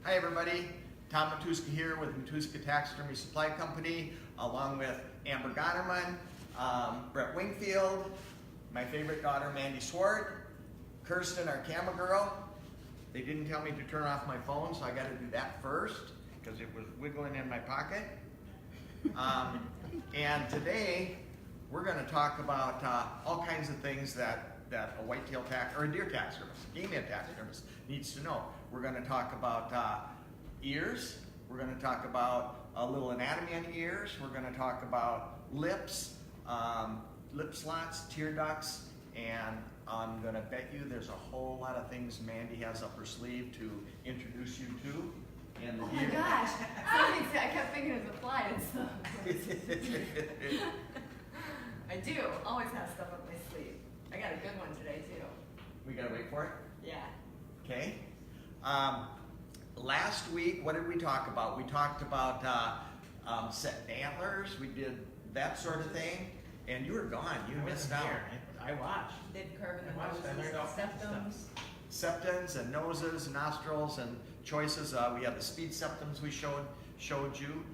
Hi everybody, Tom Matuska here with Matuska Taxidermy Supply Company, along with Amber Gotterman, Brett Wingfield, my favorite daughter Mandy Swart, Kirsten, our camera girl. They didn't tell me to turn off my phone, so I got to do that first because it was wiggling in my pocket. And today we're going to talk about all kinds of things that a whitetail or a deer taxidermist, game head taxidermist needs to know. We're going to talk about ears. We're going to talk about a little anatomy on ears. We're going to talk about lips, lip slots, tear ducts, and I'm going to bet you there's a whole lot of things Mandy has up her sleeve to introduce you to. And oh my gosh, I kept thinking it was applied and stuff. I do, always have stuff up my sleeve. I got a good one today too. We gotta wait for it? Yeah. Okay. Last week, what did we talk about? We talked about setting antlers. We did that sort of thing. And you were gone. You missed out. I watched. Did curve in the I learned all kinds of stuff. Septums and noses, and nostrils, and choices. We had the speed septums we showed you.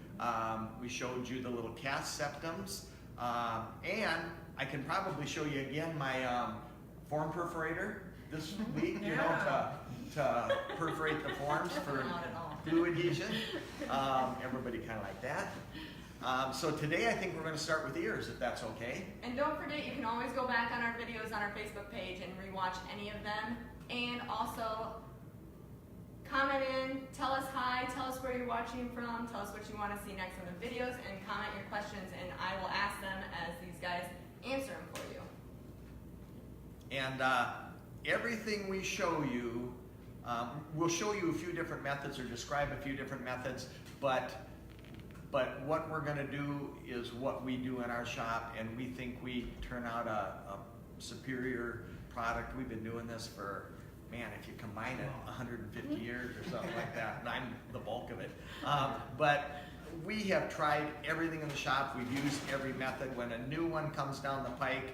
We showed you the little cast septums. And I can probably show you again my form perforator this week, you know, to perforate the forms for glue adhesion. Everybody kind of like that. So today I think we're going to start with ears, if that's okay. And don't forget, you can always go back on our videos on our Facebook page and rewatch any of them. And also, comment in, tell us hi, tell us where you're watching from, tell us what you want to see next on the videos, and comment your questions, and I will ask them as these guys answer them for you. And everything we show you, we'll show you a few different methods or describe a few different methods, but what we're going to do is what we do in our shop, and we think we turn out a superior product. We've been doing this for, man, if you combine it, 150 years or something like that, and I'm the bulk of it. But we have tried everything in the shop. We've used every method. When a new one comes down the pike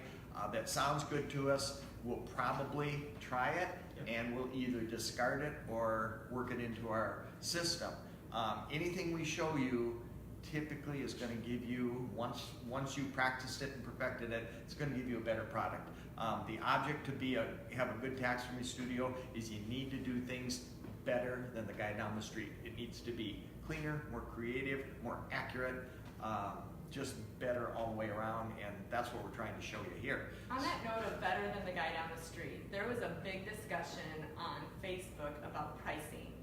that sounds good to us, we'll probably try it, and we'll either discard it or work it into our system. Anything we show you typically is going to give you, once you practiced it and perfected it, it's going to give you a better product. The object to have a good taxidermy studio is you need to do things better than the guy down the street. It needs to be cleaner, more creative, more accurate, just better all the way around, and that's what we're trying to show you here. On that note of better than the guy down the street, there was a big discussion on Facebook about pricing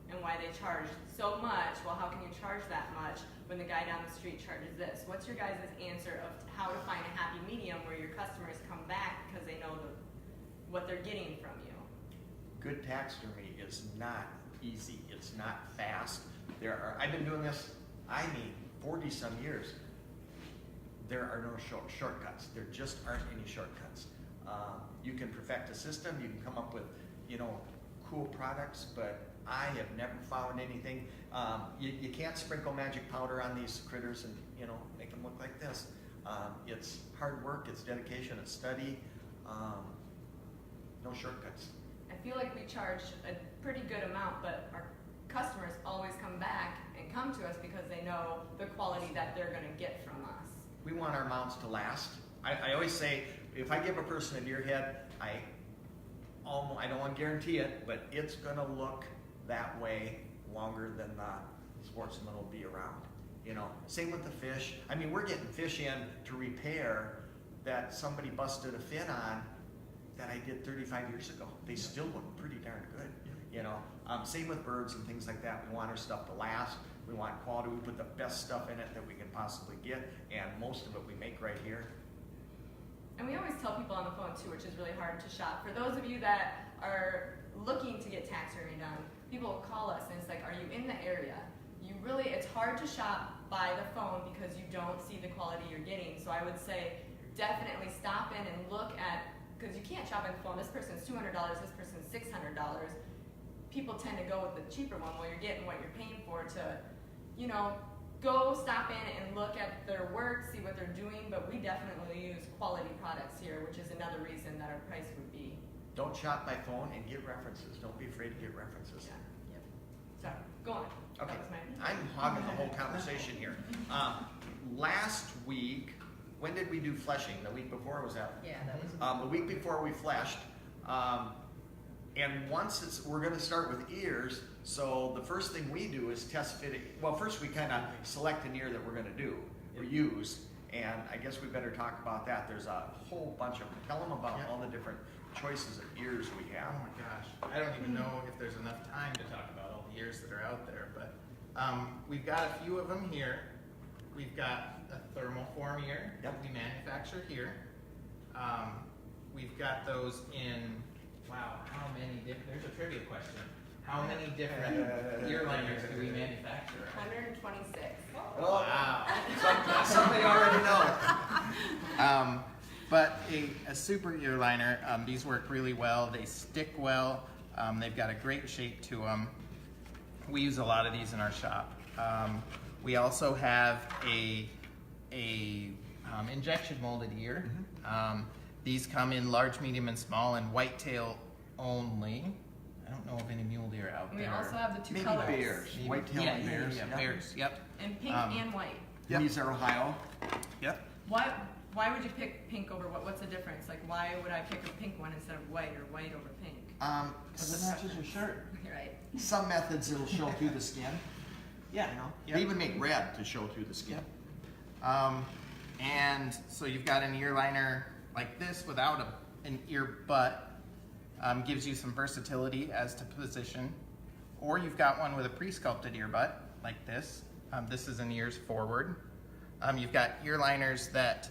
and why they charge so much. Well, how can you charge that much when the guy down the street charges this? What's your guys' answer of how to find a happy medium where your customers come back because they know what they're getting from you? Good taxidermy is not easy. It's not fast. I've been doing this, 40 some years. There are no shortcuts. There just aren't any shortcuts. You can perfect a system. You can come up with, cool products, but I have never found anything. You can't sprinkle magic powder on these critters and make them look like this. It's hard work, it's dedication, it's study. No shortcuts. I feel like we charge a pretty good amount, but our customers always come back and come to us because they know the quality that they're going to get from us. We want our mounts to last. I always say, if I give a person a deer head, I don't want to guarantee it, but it's going to look that way longer than the sportsman will be around. Same with the fish. We're getting fish in to repair that somebody busted a fin on that I did 35 years ago. They still look pretty darn good. Same with birds and things like that. We want our stuff to last. We want quality. We put the best stuff in it that we can possibly get, and most of it we make right here. And we always tell people on the phone too, which is really hard to shop. For those of you that are looking to get taxidermy done, people will call us and it's like, are you in the area? It's hard to shop by the phone because you don't see the quality you're getting. So I would say definitely stop in and look at, because you can't shop on the phone. This person's $200, this person's $600. People tend to go with the cheaper one while you're getting what you're paying for to, go stop in and look at their work, see what they're doing, but we definitely use quality products here, which is another reason that our price would be. Don't shop by phone and get references. Don't be afraid to get references. Yeah. Yep. So, go on. Okay, That was my- I'm hogging the whole conversation here. Last week, when did we do fleshing? The week before, was that? Yeah, that was. The week before we fleshed, and once we're gonna start with ears, so the first thing we do is test fit it. Well, first we kind of select an ear that we're gonna do or use, and I guess we better talk about that. There's a whole bunch of them. Tell them about all the different choices of ears we Oh have. my gosh, I don't even know if there's enough time to talk about all the ears that are out there, but we've got a few of them here. We've got a thermoform ear that we manufacture here. We've got those in, wow, how many different, there's a trivia question. How many different ear liners do we manufacture? 126. Wow. Somebody already knows. But a super ear liner, these work really well. They stick well. They've got a great shape to them. We use a lot of these in our shop. We also have a injection molded ear. These come in large, medium, and small, and whitetail only. I don't know of any mule deer out And we there. also have the two Maybe colors. bears, whitetail yeah, and bears. Yeah, yeah. bears. Yep. And pink and white. Yep. These are Ohio. Yep. Why would you pick pink over what? What's the difference? Like, why would I pick a pink one instead of white or white over pink? Because it matches your shirt. Right. Some methods it'll show through the skin. Yeah. You know, Yep. they even make red to show through the skin. And so you've got an ear liner like this without an ear butt. Gives you some versatility as to position. Or you've got one with a pre-sculpted ear butt like this. This is an ears forward. You've got ear liners that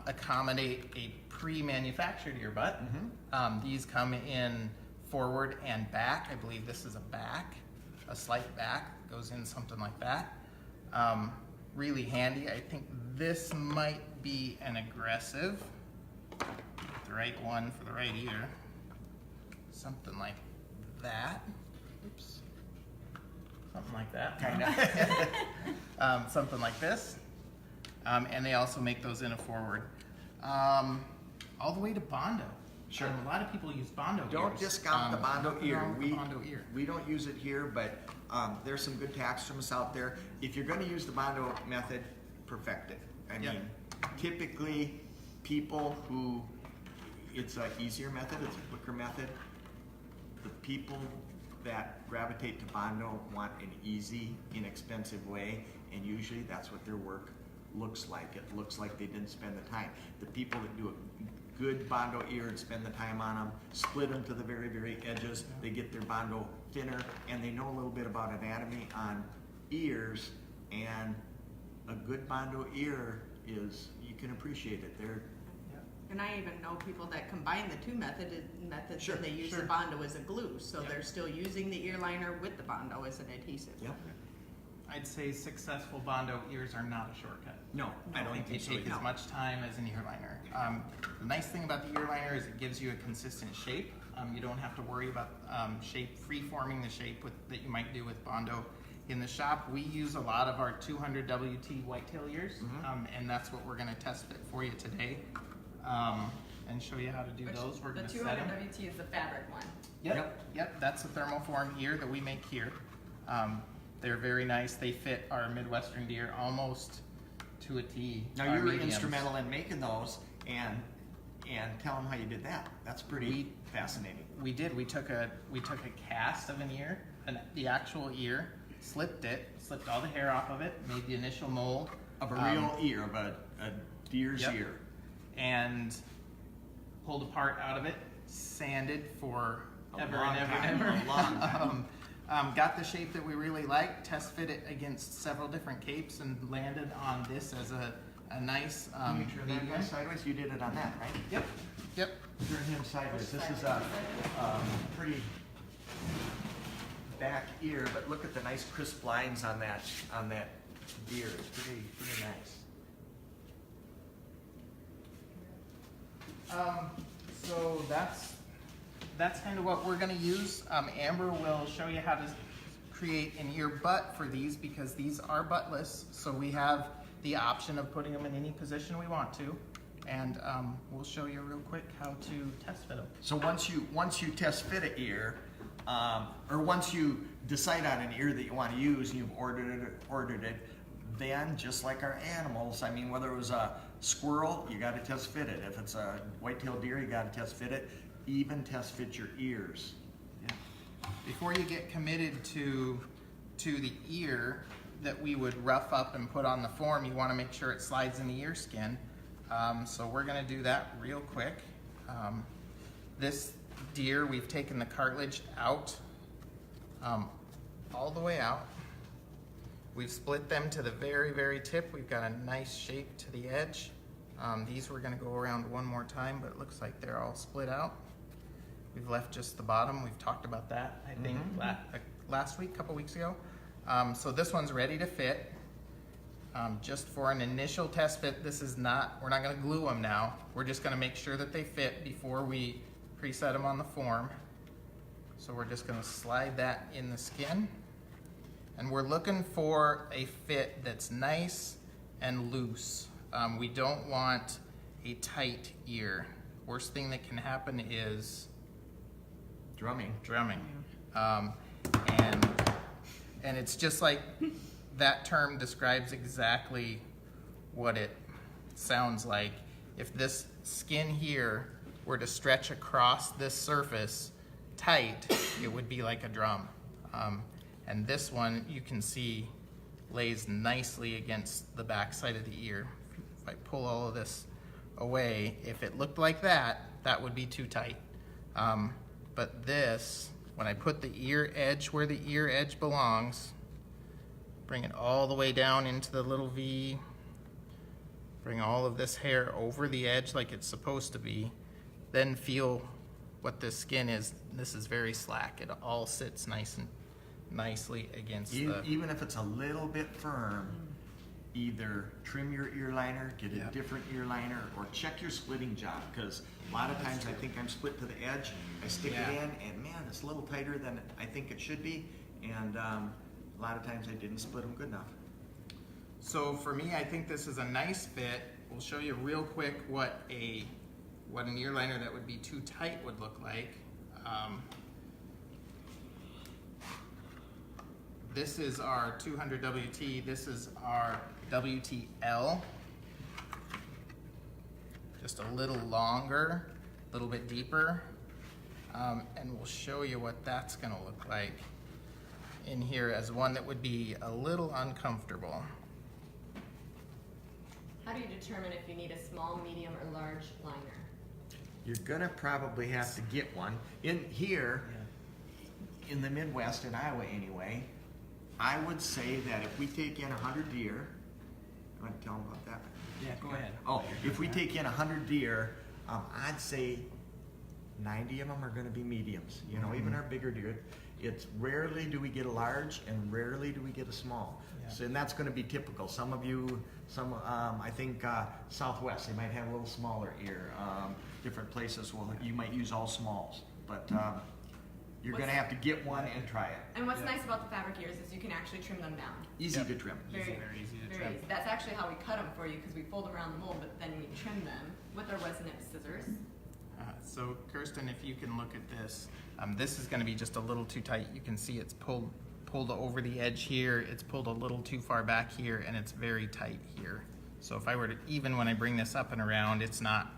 accommodate a pre-manufactured ear butt. These come in forward and back. I believe this is a back, a slight back. Goes in something like that. Really handy. I think this might be an aggressive. The right one for the right ear. Something like that. Oops. Something like that. Something like this. And they also make those in a forward. All the way to Bondo. Sure. A lot of people use Bondo Don't ears. discount the Bondo nothing ear. wrong with the Bondo ear. We don't use it here, but there's some good taxidermists out there. If you're going to use the Bondo method, perfect it. I Yep. mean, typically people who, it's an easier method, it's a quicker method. The people that gravitate to Bondo want an easy, inexpensive way, and usually that's what their work looks like. It looks like they didn't spend the time. The people that do a good Bondo ear and spend the time on them, split them to the very, very edges, they get their Bondo thinner, and they know a little bit about anatomy on ears, and a good Bondo ear is, you can appreciate it. They're, And I even know people that combine the two methods Sure, and they use sure. the Bondo as a glue. So Yep. they're still using the ear liner with the Bondo as an adhesive. yep. I'd say successful Bondo ears are not a shortcut. No, I don't They think so. take either. as much time as an ear liner. The nice thing about the ear liner is it gives you a consistent shape. You don't have to worry about shape, free-forming the shape that you might do with Bondo. In the shop, we use a lot of our 200 WT whitetail ears, and that's what we're going to test fit for you today, and show you how to do Which, those. We're the going to 200 set them. WT is the fabric one. Yep, that's a thermoform ear that we make here. They're very nice. They fit our Midwestern deer almost to a T. Now Our you were mediums. instrumental in making those, and tell them how you did that. That's pretty fascinating. We did. We took a cast of an ear, the actual ear, slipped all the hair off of it, made the initial mold Of a real ear, of a deer's Yep. ear. and pulled a part out of it, sanded for A ever long and ever time, and ever. a long time. Got the shape that we really liked, test fit it against several different capes, and landed on this as a nice Can you turn that medium. guy sideways? You did it on that, right? Yep. Turn him sideways. This is a pretty back ear, but look at the nice crisp lines on that deer. It's pretty nice. So that's kind of what we're going to use. Amber will show you how to create an ear butt for these because these are buttless. So we have the option of putting them in any position we want to. And we'll show you real quick how to test fit them. So once you test fit a ear, or once you decide on an ear that you want to use and you've ordered it, then just like our animals, I mean, whether it was a squirrel, you got to test fit it. If it's a white-tailed deer, you got to test fit it. Even test fit your ears. Yeah. Before you get committed to the ear that we would rough up and put on the form, you want to make sure it slides in the ear skin. So we're going to do that real quick. This deer, we've taken the cartilage out, all the way out. We've split them to the very, very tip. We've got a nice shape to the edge. These we're going to go around one more time, but it looks like they're all split out. We've left just the bottom. We've talked about that, I think, last week, a couple weeks ago. So this one's ready to fit. Just for an initial test fit, we're not going to glue them now. We're just going to make sure that they fit before we preset them on the form. So we're just going to slide that in the skin. And we're looking for a fit that's nice and loose. We don't want a tight ear. Worst thing that can happen is Drumming. And it's just like that term describes exactly what it sounds like. If this skin here were to stretch across this surface tight, it would be like a drum. And this one, you can see, lays nicely against the back side of the ear. If I pull all of this away, if it looked like that, that would be too tight. But this, when I put the ear edge where the ear edge belongs, bring it all the way down into the little V, bring all of this hair over the edge like it's supposed to be, then feel what this skin is. This is very slack. It all sits nicely against the... Even if it's a little bit firm, either trim your ear liner, get a different ear liner, or check your splitting job, because a lot of times I think I'm split to the edge, I stick it in, and man, it's a little tighter than I think it should be, and a lot of times I didn't split them good enough. So for me, I think this is a nice fit. We'll show you real quick what an ear liner that would be too tight would look like. This is our 200 WT. This is our WTL. Just a little longer, a little bit deeper. And we'll show you what that's gonna look like in here as one that would be a little uncomfortable. How do you determine if you need a small, medium, or large liner? You're gonna probably have to get one. In here, in the Midwest, in Iowa anyway, I would say that if we take in 100 deer, you want to tell them about that? Yeah, go ahead. Oh, if we take in 100 deer, I'd say 90 of them are going to be mediums. You know, even our bigger deer, it's rarely do we get a large and rarely do we get a small. Yeah. So, and that's going to be typical. Some of you, I think Southwest, they might have a little smaller ear. Different places, you might use all smalls, but you're going to have to get one and try it. And what's nice about the fabric ears is you can actually trim them down. Easy to trim. Very easy to trim. Easy. That's actually how we cut them for you, because we fold them around the mold, but then we trim them with our resonant scissors. So Kirsten, if you can look at this, this is going to be just a little too tight. You can see it's pulled over the edge here. It's pulled a little too far back here, and it's very tight here. So if I were to, even when I bring this up and around, it's not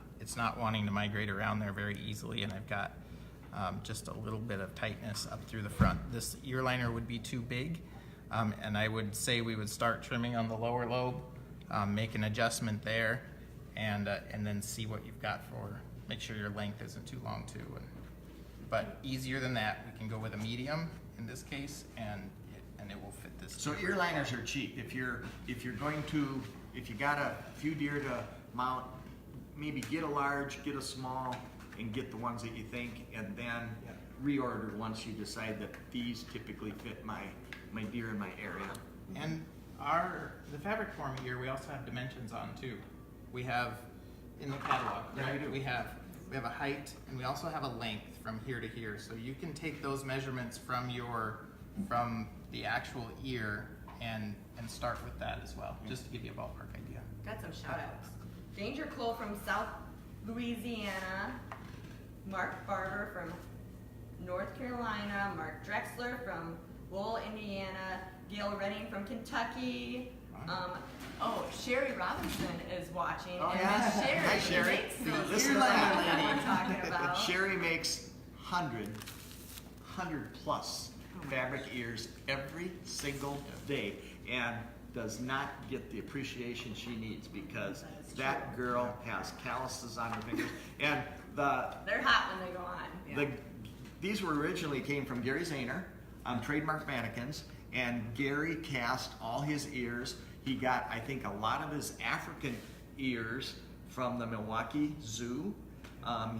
wanting to migrate around there very easily, and I've got just a little bit of tightness up through the front. This ear liner would be too big, and I would say we would start trimming on the lower lobe, make an adjustment there, and then see what you've got for, make sure your length isn't too long too. But easier than that, we can go with a medium in this case, and it will fit this. So ear liners are cheap. If you got a few deer to mount, maybe get a large, get a small, and get the ones that you think, and then reorder once you decide that these typically fit my deer in my area. And the fabric form here, we also have dimensions on too. We have in the catalog, right? We have a height, and we also have a length from here to here. So you can take those measurements from the actual ear and start with that as well, just to give you a ballpark idea. Got some shout outs. Danger Cole from South Louisiana, Mark Barber from North Carolina, Drexler from Lowell, Indiana, Gail Redding from Kentucky. Sherry Robinson is watching. Oh, and yeah. Miss Sherry Hi, Sherry. makes those Listen to earbuds that. that we're talking about. Sherry makes 100 plus fabric ears every single day, and does not get the appreciation she needs, because that girl has calluses on her fingers. And They're hot when they go on. these were originally came from Gary Zahner, Trademark Mannequins, and Gary cast all his ears. He got, I think, a lot of his African ears from the Milwaukee Zoo.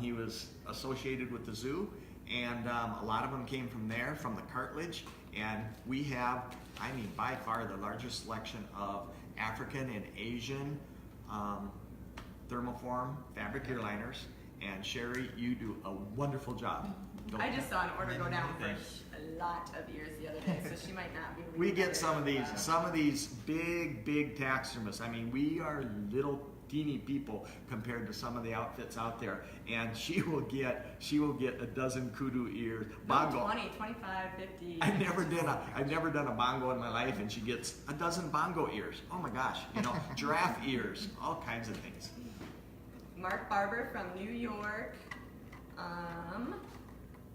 He was associated with the zoo, and a lot of them came from there, from the cartilage. And we have, I mean, by far the largest selection of African and Asian thermoform fabric ear liners. And Sherry, you do a wonderful job. I just saw an order go down for a lot of ears the other day, so she might not be. We get some of these big taxidermists. I mean, we are little teeny people compared to some of the outfits out there. And she will get a dozen kudu ears. Bongo. 20, 25, 50. I've never done a bongo in my life, and she gets a dozen bongo ears. Oh my gosh, giraffe ears, all kinds of things. Mark Barber from New York.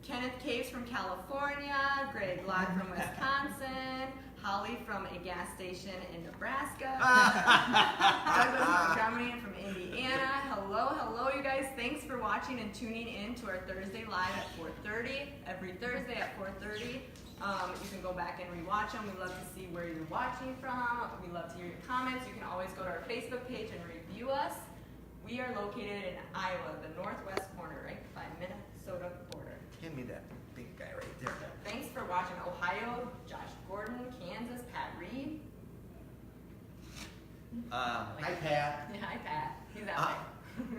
Kenneth Case from California, Greg Locke from Wisconsin, Holly from a gas station in Nebraska, Douglas Montgomery from Indiana. Hello, you guys. Thanks for watching and tuning in to our Thursday live at 4:30. Every Thursday at 4:30. You can go back and rewatch them. We love to see where you're watching from. We love to hear your comments. You can always go to our Facebook page and review us. We are located in Iowa, the northwest corner, right by Minnesota border. Give me that pink guy right there. Thanks for watching. Ohio, Josh Gordon, Kansas, Pat Reed. Hi, Pat. Yeah, hi Pat. He's out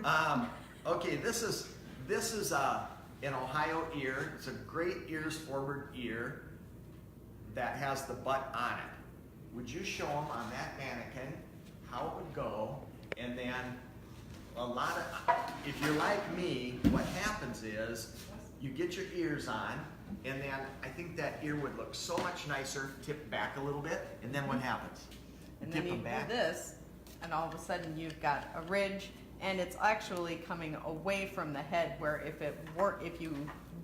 there. Okay, this is an Ohio ear. It's a great ears forward ear that has the butt on it. Would you show them on that mannequin how it would go? And then if you're like me, what happens is you get your ears on, and then I think that ear would look so much nicer, tipped back a little bit, and then what happens? And Tip then you them do back. this, and all of a sudden you've got a ridge, and it's actually coming away from the head, where if you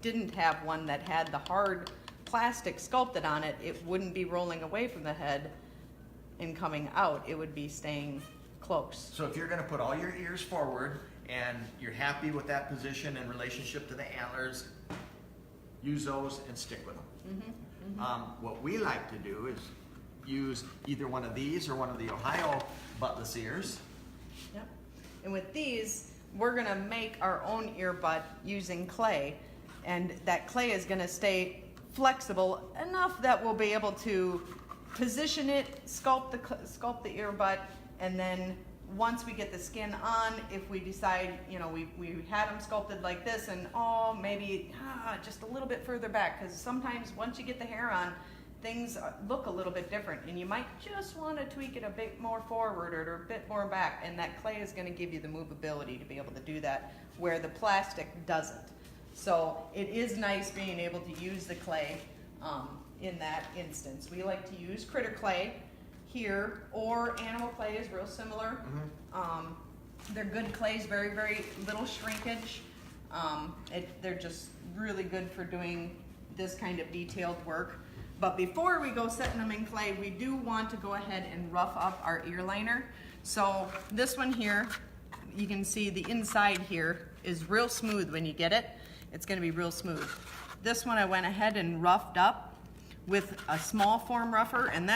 didn't have one that had the hard plastic sculpted on it, it wouldn't be rolling away from the head and coming out. It would be staying close. So if you're going to put all your ears forward and you're happy with that position in relationship to the antlers, use those and stick with them. What we like to do is use either one of these or one of the Ohio buttless ears. Yep. And with these, we're gonna make our own ear butt using clay, and that clay is gonna stay flexible enough that we'll be able to position it, sculpt the ear butt, and then once we get the skin on, if we decide, we had them sculpted like this, and maybe just a little bit further back, because sometimes once you get the hair on, things look a little bit different, and you might just want to tweak it a bit more forward or a bit more back, and that clay is going to give you the movability to be able to do that, where the plastic doesn't. So it is nice being able to use the clay in that instance. We like to use critter clay here, or animal clay is real similar. They're good clays, very, very little shrinkage. They're just really good for doing this kind of detailed work. But before we go setting them in clay, we do want to go ahead and rough up our ear liner. So this one here, you can see the inside here is real smooth when you get it. It's going to be real smooth. This one I went ahead and roughed up with a small foam rougher, and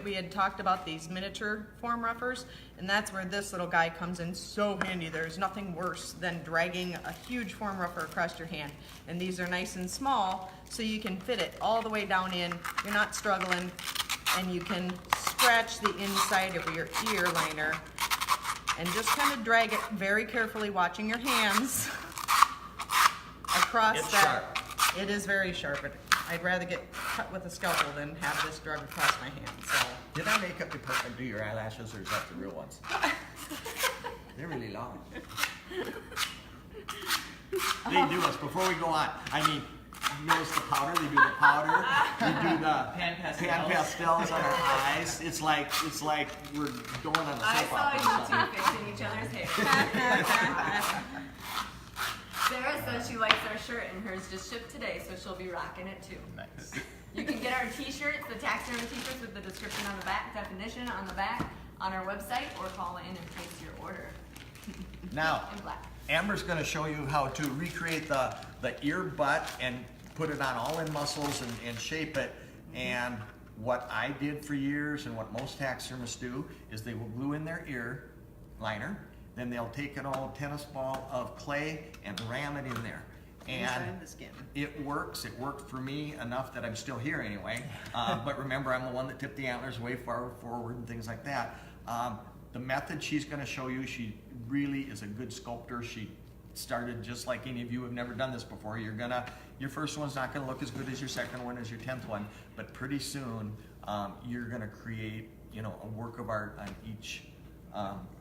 we had talked about these miniature foam roughers, and that's where this little guy comes in so handy. There's nothing worse than dragging a huge foam rougher across your hand. And these are nice and small, so you can fit it all the way down in. You're not struggling, and you can scratch the inside of your ear liner and just kind of drag it very carefully, watching your hands across It's that. sharp. It is very sharp. I'd rather get cut with a scalpel than have this drug across my hand. So. Did our makeup department do your eyelashes, or is that the real ones? They're really long. They do us before we go on. I mean, notice the powder. They do the powder. They do the Pan pastels on our eyes. It's like we're going on a I soap saw opera. you or something. two fixing each other's hair. Sarah says she likes our shirt and hers just shipped today, so she'll be rocking it too. Nice. You can get our t-shirts, the taxidermy t-shirts with the description on the back, definition on the back, on our website, or call in and place your order. Now, In black. Amber's going to show you how to recreate the ear butt and put it on all in muscles and shape it. And what I did for years and what most taxidermists do is they will glue in their ear liner, then they'll take an old tennis ball of clay and ram it in there. And Inside the skin. it works. It worked for me enough that I'm still here anyway. But remember, I'm the one that tipped the antlers way far forward and things like that. The method she's going to show you, she really is a good sculptor. She started just like any of you have never done this before. Your first one's not going to look as good as your second one, as your 10th one, but pretty soon you're going to create, a work of art on each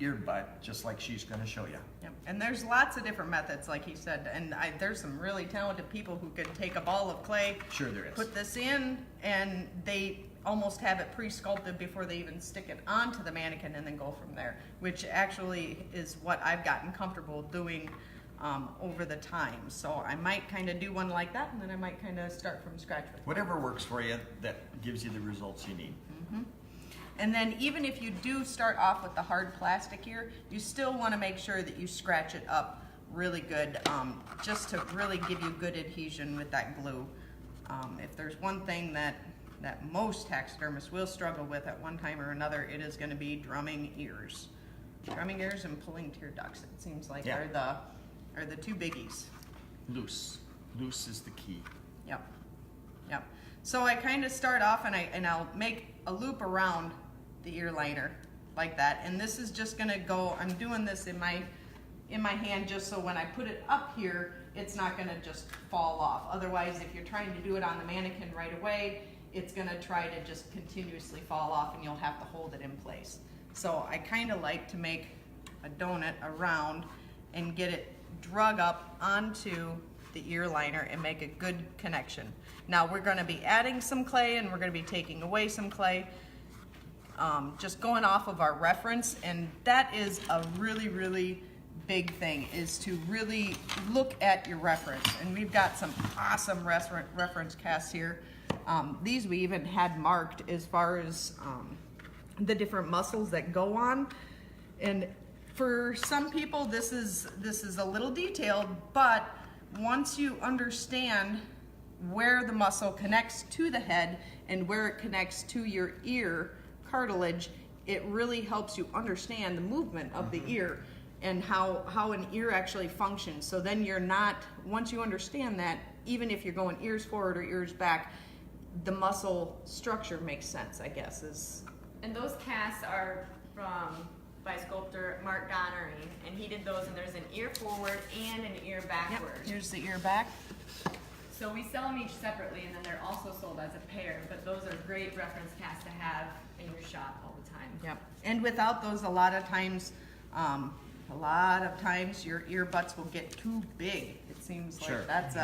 ear butt, just like she's going to show you. Yep. And there's lots of different methods, like he said, and there's some really talented people who could take a ball of clay, Sure there is. put this in, and they almost have it pre-sculpted before they even stick it onto the mannequin and then go from there, which actually is what I've gotten comfortable doing over the time. So I might kind of do one like that, and then I might kind of start from scratch with Whatever works for you that gives you the results you need. And then even if you do start off with the hard plastic ear, you still want to make sure that you scratch it up really good, just to really give you good adhesion with that glue. If there's one thing that most taxidermists will struggle with at one time or another, it is going to be drumming ears. Drumming ears and pulling tear ducts, it seems like, Yeah. are the two biggies. Loose is the key. Yep. So I kind of start off and I'll make a loop around the ear liner like that, and this is just gonna go. I'm doing this in my hand just so when I put it up here, it's not gonna just fall off. Otherwise, if you're trying to do it on the mannequin right away, it's gonna try to just continuously fall off, and you'll have to hold it in place. So I kind of like to make a donut around and get it drug up onto the ear liner and make a good connection. Now we're going to be adding some clay and we're going to be taking away some clay, just going off of our reference, and that is a really big thing, is to really look at your reference. And we've got some awesome reference casts here. These we even had marked as far as the different muscles that go on, and for some people this is a little detailed, but once you understand where the muscle connects to the head and where it connects to your ear cartilage, it really helps you understand the movement of the ear and how an ear actually functions. So then you're not, once you understand that, even if you're going ears forward or ears back, the muscle structure makes sense, I guess. And those casts are by sculptor Mark Donnery, and he did those, and there's an ear forward and an ear backward. Yep, here's the ear back. So we sell them each separately, and then they're also sold as a pair, but those are great reference casts to have in your shop all the time. Yep. And without those, a lot of times your ear butts will get too big. It seems like Sure. that's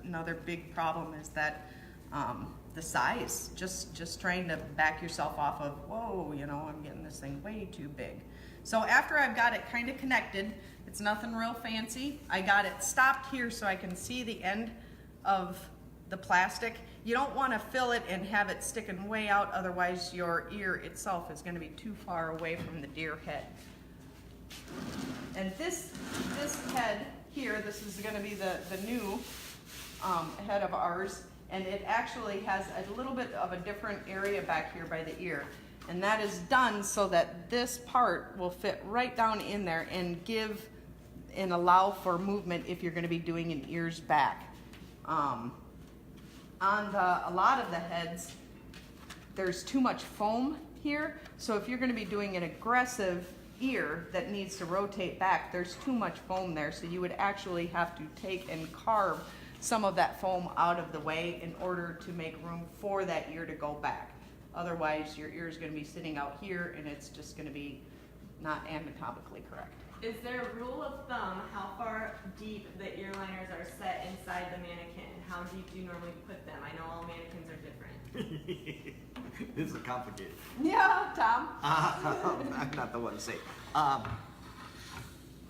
another big problem, is that the size. Just trying to back yourself off of, whoa, I'm getting this thing way too big. So after I've got it kind of connected, it's nothing real fancy. I got it stopped here so I can see the end of the plastic. You don't want to fill it and have it sticking way out, otherwise your ear itself is going to be too far away from the deer head. And this head here, this is going to be the new head of ours, and it actually has a little bit of a different area back here by the ear. And that is done so that this part will fit right down in there and give and allow for movement if you're going to be doing an ears back. On a lot of the heads, there's too much foam here, so if you're going to be doing an aggressive ear that needs to rotate back, there's too much foam there, so you would actually have to take and carve some of that foam out of the way in order to make room for that ear to go back. Otherwise, your ear is going to be sitting out here, and it's just going to be not anatomically correct. Is there a rule of thumb how far deep the ear liners are set inside the mannequin? How deep do you normally put them? I know all mannequins are different. This is complicated. Yeah, Tom. I'm not the one to say.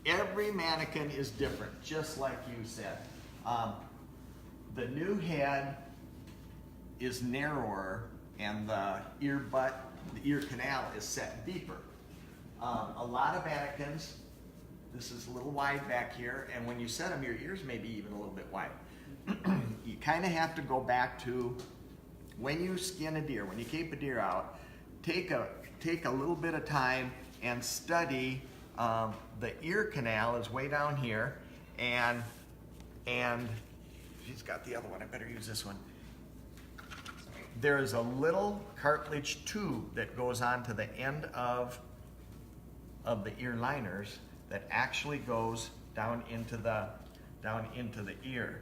Every mannequin is different, just like you said. The new head is narrower, and the ear canal is set deeper. A lot of mannequins, this is a little wide back here, and when you set them, your ears may be even a little bit wide. You kind of have to go back to when you skin a deer, when you cape a deer out, take a little bit of time and study. The ear canal is way down here, and she's got the other one. I better use this one. There is a little cartilage tube that goes on to the end of the ear liners that actually goes down into the ear,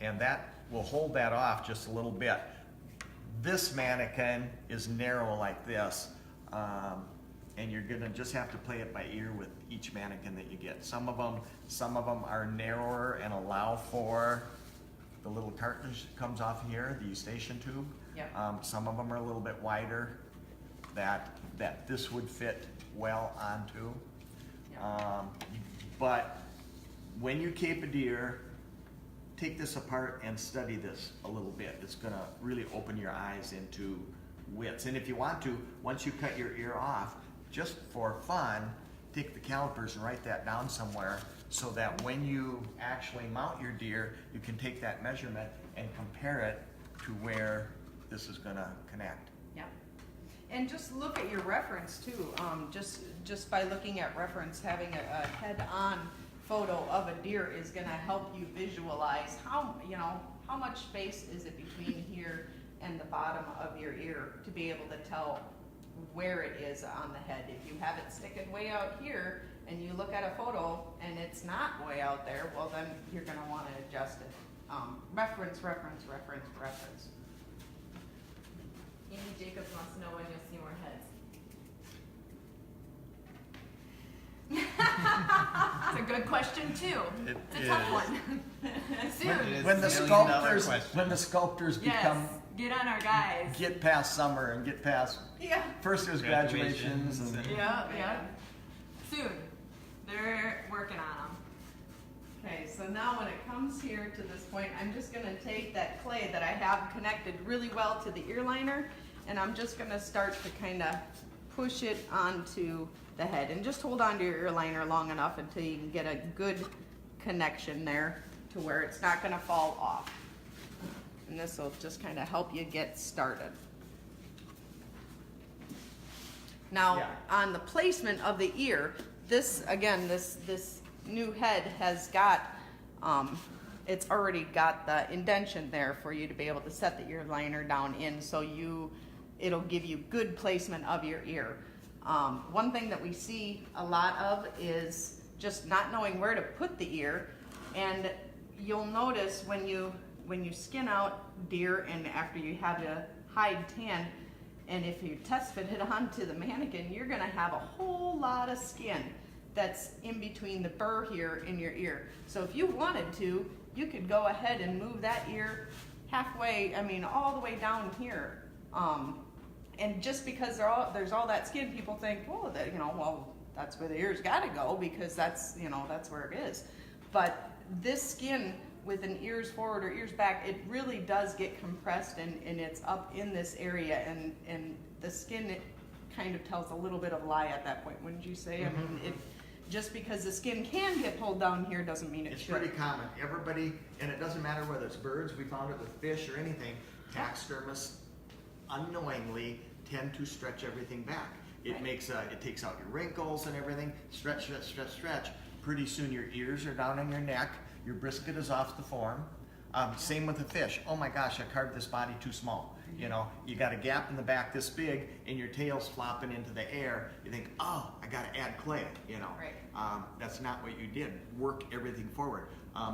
and that will hold that off just a little bit. This mannequin is narrow like this, and you're gonna just have to play it by ear with each mannequin that you get. Some of them are narrower and allow for the little cartilage that comes off here, the eustachian tube. Yep. Some of them are a little bit wider that this would fit well onto. Yep. But when you cape a deer, take this apart and study this a little bit. It's gonna really open your eyes into widths. And if you want to, once you cut your ear off, just for fun, take the calipers and write that down somewhere so that when you actually mount your deer, you can take that measurement and compare it to where this is gonna connect. Yeah. And just look at your reference too. Just by looking at reference, having a head-on photo of a deer is gonna help you visualize how much space is it between here and the bottom of your ear to be able to tell where it is on the head. If you have it sticking way out here and you look at a photo and it's not way out there, well then you're gonna wanna adjust it. Reference. Amy Jacobs wants to know when you'll see more heads. It's a good question too. It's a tough one. Soon. When the sculptors Yes, become get on our guys. get past summer and get past Yeah. first there's graduations and Yeah. Soon. They're working on them. Okay, so now when it comes here to this point, I'm just gonna take that clay that I have connected really well to the ear liner, and I'm just gonna start to kinda push it onto the head. And just hold on to your ear liner long enough until you can get a good connection there to where it's not gonna fall off. And this will just kinda help you get started. Now, Yeah. on the placement of the ear, this new head has got, it's already got the indention there for you to be able to set the ear liner down in, so it'll give you good placement of your ear. One thing that we see a lot of is just not knowing where to put the ear, and you'll notice when you skin out deer and after you have the hide tan, and if you test fit it onto the mannequin, you're gonna have a whole lot of skin that's in between the burr here in your ear. So if you wanted to, you could go ahead and move that ear halfway, all the way down here. And just because there's all that skin, people think, well, that's where the ear's gotta go because that's where it is. But this skin with an ears forward or ears back, it really does get compressed and it's up in this area, and the skin, it kind of tells a little bit of lie at that point, wouldn't you say? Just because the skin can get pulled down here doesn't mean it it's should. pretty common. Everybody, and it doesn't matter whether it's birds, we found it with fish or anything, taxidermists unknowingly tend to stretch everything back. It Right. it takes out your wrinkles and everything. Stretch. Pretty soon your ears are down on your neck, your brisket is off the form. Same with the fish. Oh my gosh, I carved this body too small. You got a gap in the back this big and your tail's flopping into the air. You think, oh, I gotta add clay, Right. That's not what you did. Work everything forward.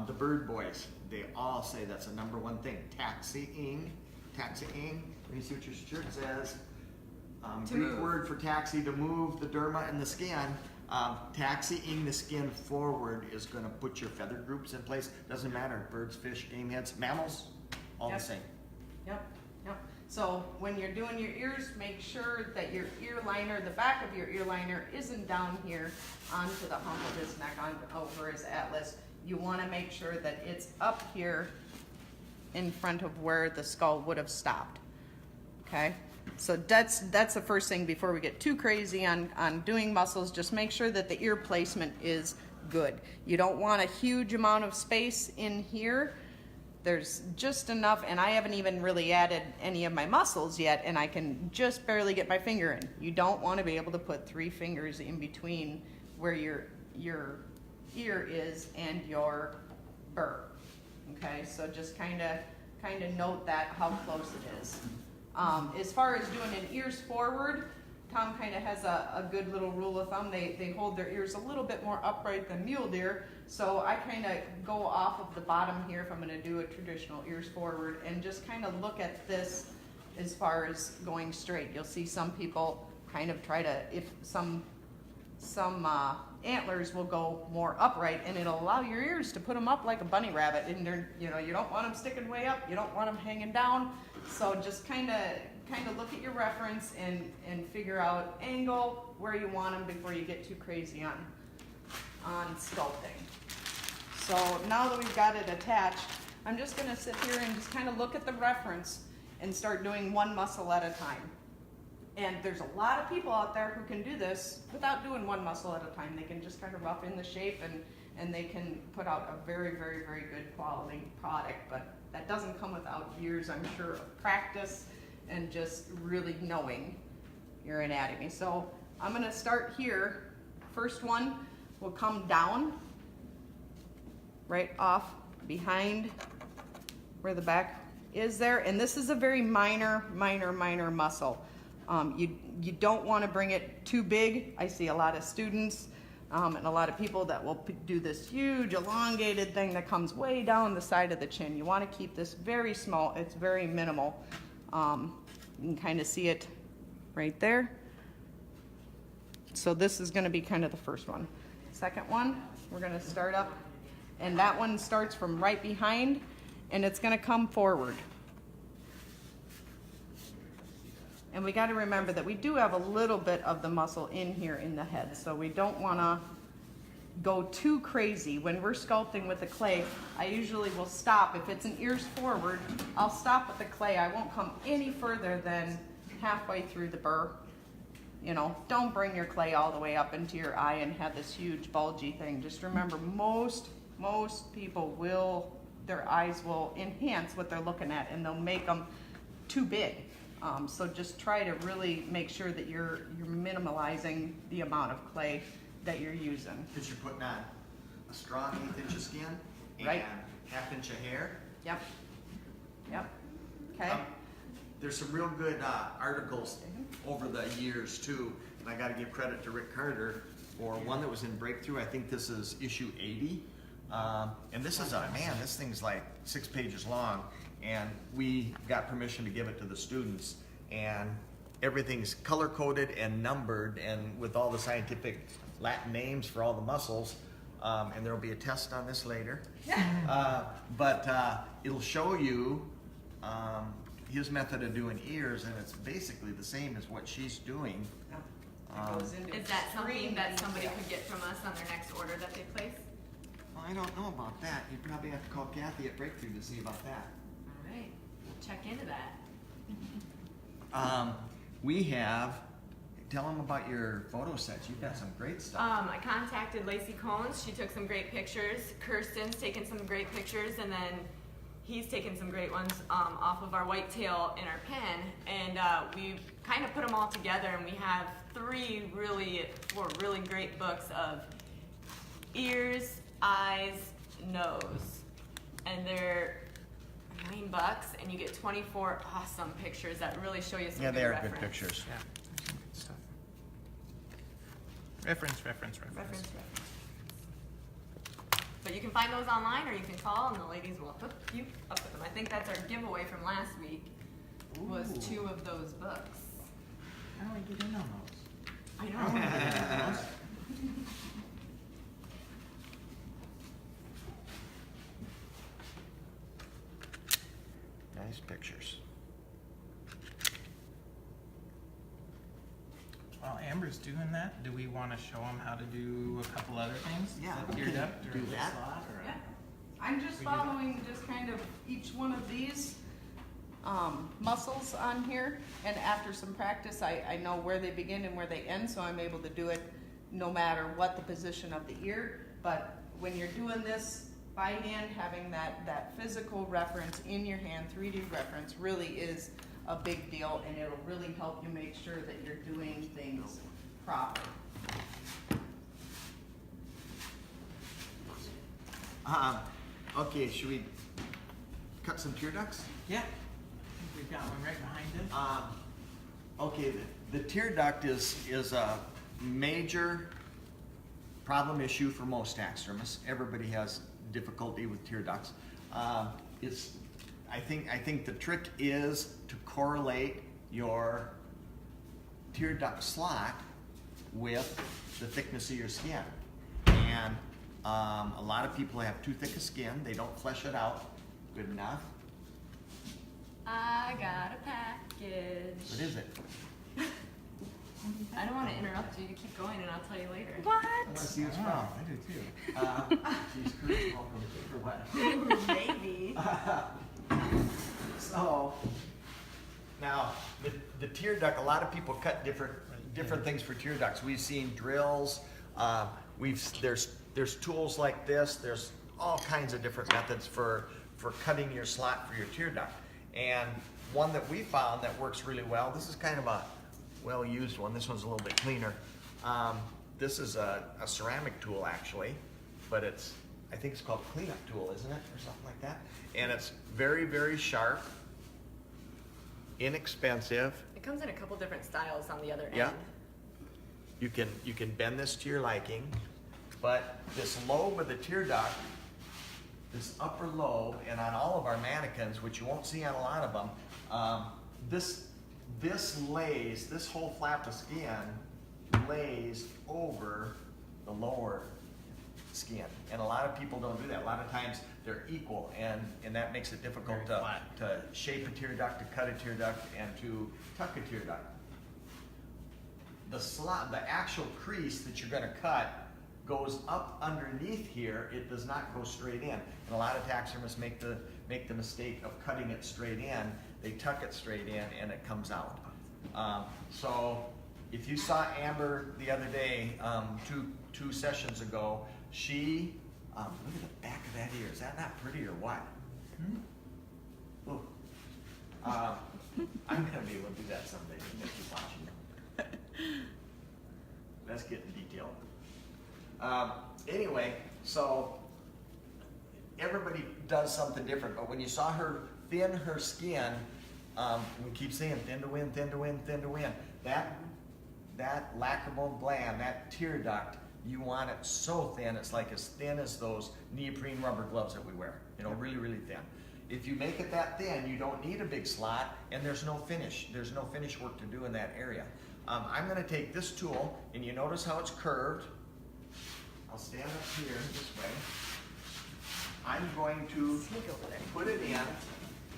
The bird boys, they all say that's the number one thing. Taxiing. Let me see what your shirt says. To Greek move. word for taxi, to move the derma and the skin. Taxiing the skin forward is gonna put your feather groups in place. Doesn't matter, birds, fish, game heads, mammals, all Yep. the same. Yep, yep. So when you're doing your ears, make sure that your ear liner, the back of your ear liner isn't down here onto the hump of his neck, on over his atlas. You wanna make sure that it's up here in front of where the skull would have stopped, okay? So that's the first thing before we get too crazy on doing muscles. Just make sure that the ear placement is good. You don't want a huge amount of space in here. There's just enough, and I haven't even really added any of my muscles yet, and I can just barely get my finger in. You don't want to be able to put 3 fingers in between where your ear is and your burr. Okay, so just kind of note that, how close it is. As far as doing an ears forward, Tom kind of has a good little rule of thumb. They hold their ears a little bit more upright than mule deer. So I kind of go off of the bottom here if I'm going to do a traditional ears forward and just kind of look at this as far as going straight. You'll see some people kind of try to, if some antlers will go more upright, and it'll allow your ears to put them up like a bunny rabbit. And they're, you know, you don't want them sticking way up, you don't want them hanging down. So just kind of look at your reference and figure out angle where you want them before you get too crazy on sculpting. So now that we've got it attached, I'm just going to sit here and just kind of look at the reference and start doing one muscle at a time. And there's a lot of people out there who can do this without doing one muscle at a time. They can just kind of rough in the shape and they can put out a very, very, very good quality product. But that doesn't come without years, I'm sure, of practice and just really knowing your anatomy. So I'm going to start here. First one will come down right off behind where the back is there. And this is a very minor muscle. You don't want to bring it too big. I see a lot of students and a lot of people that will do this huge elongated thing that comes way down the side of the chin. You want to keep this very small. It's very minimal. You can kind of see it right there. So this is going to be kind of the first one. Second one, we're going to start up, and that one starts from right behind, and it's going to come forward. And we got to remember that we do have a little bit of the muscle in here in the head, so we don't want to go too crazy. When we're sculpting with the clay, I usually will stop. If it's an ears forward, I'll stop with the clay. I won't come any further than halfway through the burr. You know, don't bring your clay all the way up into your eye and have this huge bulgy thing. Just remember, most people will, their eyes will enhance what they're looking at, and they'll make them too big. So just try to really make sure that you're minimalizing the amount of clay that you're using. Because you're putting on a strong 1/8 inch of skin and Right. 1/2 inch of hair. Yep. Okay. There's some real good articles over the years too, and I got to give credit to Rick Carter for one that was in Breakthrough. I think this is issue 80, and this is man, this thing's like 6 pages long, and we got permission to give it to the students, and everything's color coded and numbered, and with all the scientific Latin names for all the muscles. And there will be a test on this later, but it'll show you his method of doing ears, and it's basically the same as what she's doing. Is that something that somebody could get from us on their next order that they place? Well, I don't know about that. You probably have to call Kathy at Breakthrough to see about that. All right, we'll check into that. We have, tell them about your photo sets. You've got some great stuff. I contacted Lacey Combs. She took some great pictures. Kirsten's taken some great pictures, and then he's taken some great ones off of our Whitetail in our pen, and we've kind of put them all together, and we have 4 really great books of ears, eyes, nose, and they're $9, and you get 24 awesome pictures that really show you some Yeah, good they are reference. good pictures. Yeah, there's some good stuff. Reference. Reference. But you can find those online, or you can call, and the ladies will hook you up with them. I think that's our giveaway from last week, was Ooh. 2 of those books. How do I get in on those? I know. Nice pictures. While Amber's doing that, do we want to show them how to do a couple other things? Yeah, That we tiered can up or do a that. slot or a- Yeah. I'm just We do that. following just kind of each one of these muscles on here, and after some practice, I know where they begin and where they end, so I'm able to do it no matter what the position of the ear. But when you're doing this by hand, having that physical reference in your hand, 3D reference, really is a big deal, and it'll really help you make sure that you're doing things proper. Okay, should we cut some tear ducts? Yeah. I think we've got one right behind us. Okay, the tear duct is a major problem issue for most taxidermists. Everybody has difficulty with tear ducts. I think the trick is to correlate your tear duct slot with the thickness of your skin. And a lot of people have too thick a skin. They don't flesh it out good enough. I got a package. What is it? I don't want to interrupt you. You keep going, and I'll tell you later. What? I want to see what's Oh, from. I do too. She's cruise welcome for what? Maybe. So, now, the tear duct, a lot of people cut different things for tear ducts. We've seen drills, there's tools like this, there's all kinds of different methods for cutting your slot for your tear duct. And one that we found that works really well, this is kind of a well-used one, this one's a little bit cleaner. This is a ceramic tool actually, but I think it's called a cleanup tool, isn't it, or something like that? And it's very, very sharp, inexpensive. It comes in a couple different styles on the other Yeah. end. You can bend this to your liking, but this lobe of the tear duct, this upper lobe, and on all of our mannequins, which you won't see on a lot of them, this whole flap of skin lays over the lower skin. And a lot of people don't do that. A lot of times they're equal, and that makes it difficult Very flat. to shape a tear duct, to cut a tear duct, and to tuck a tear duct. The actual crease that you're gonna cut goes up underneath here. It does not go straight in. And a lot of taxidermists make the mistake of cutting it straight in. They tuck it straight in and it comes out. So if you saw Amber the other day, two sessions ago, she, look at the back of that ear. Is that not pretty or what? Look. I'm gonna be able to do that someday. You guys keep watching. Let's get in detail. Anyway, so everybody does something different, but when you saw her thin her skin, we keep saying thin to win, thin to win, thin to win. That lacrimal gland, that tear duct, you want it so thin, it's like as thin as those neoprene rubber gloves that we wear. You know, really, really thin. If you make it that thin, you don't need a big slot, and there's no finish. There's no finish work to do in that area. I'm gonna take this tool, and you notice how it's curved. I'll stand up here this way. I'm going to Sneak over there. put it in,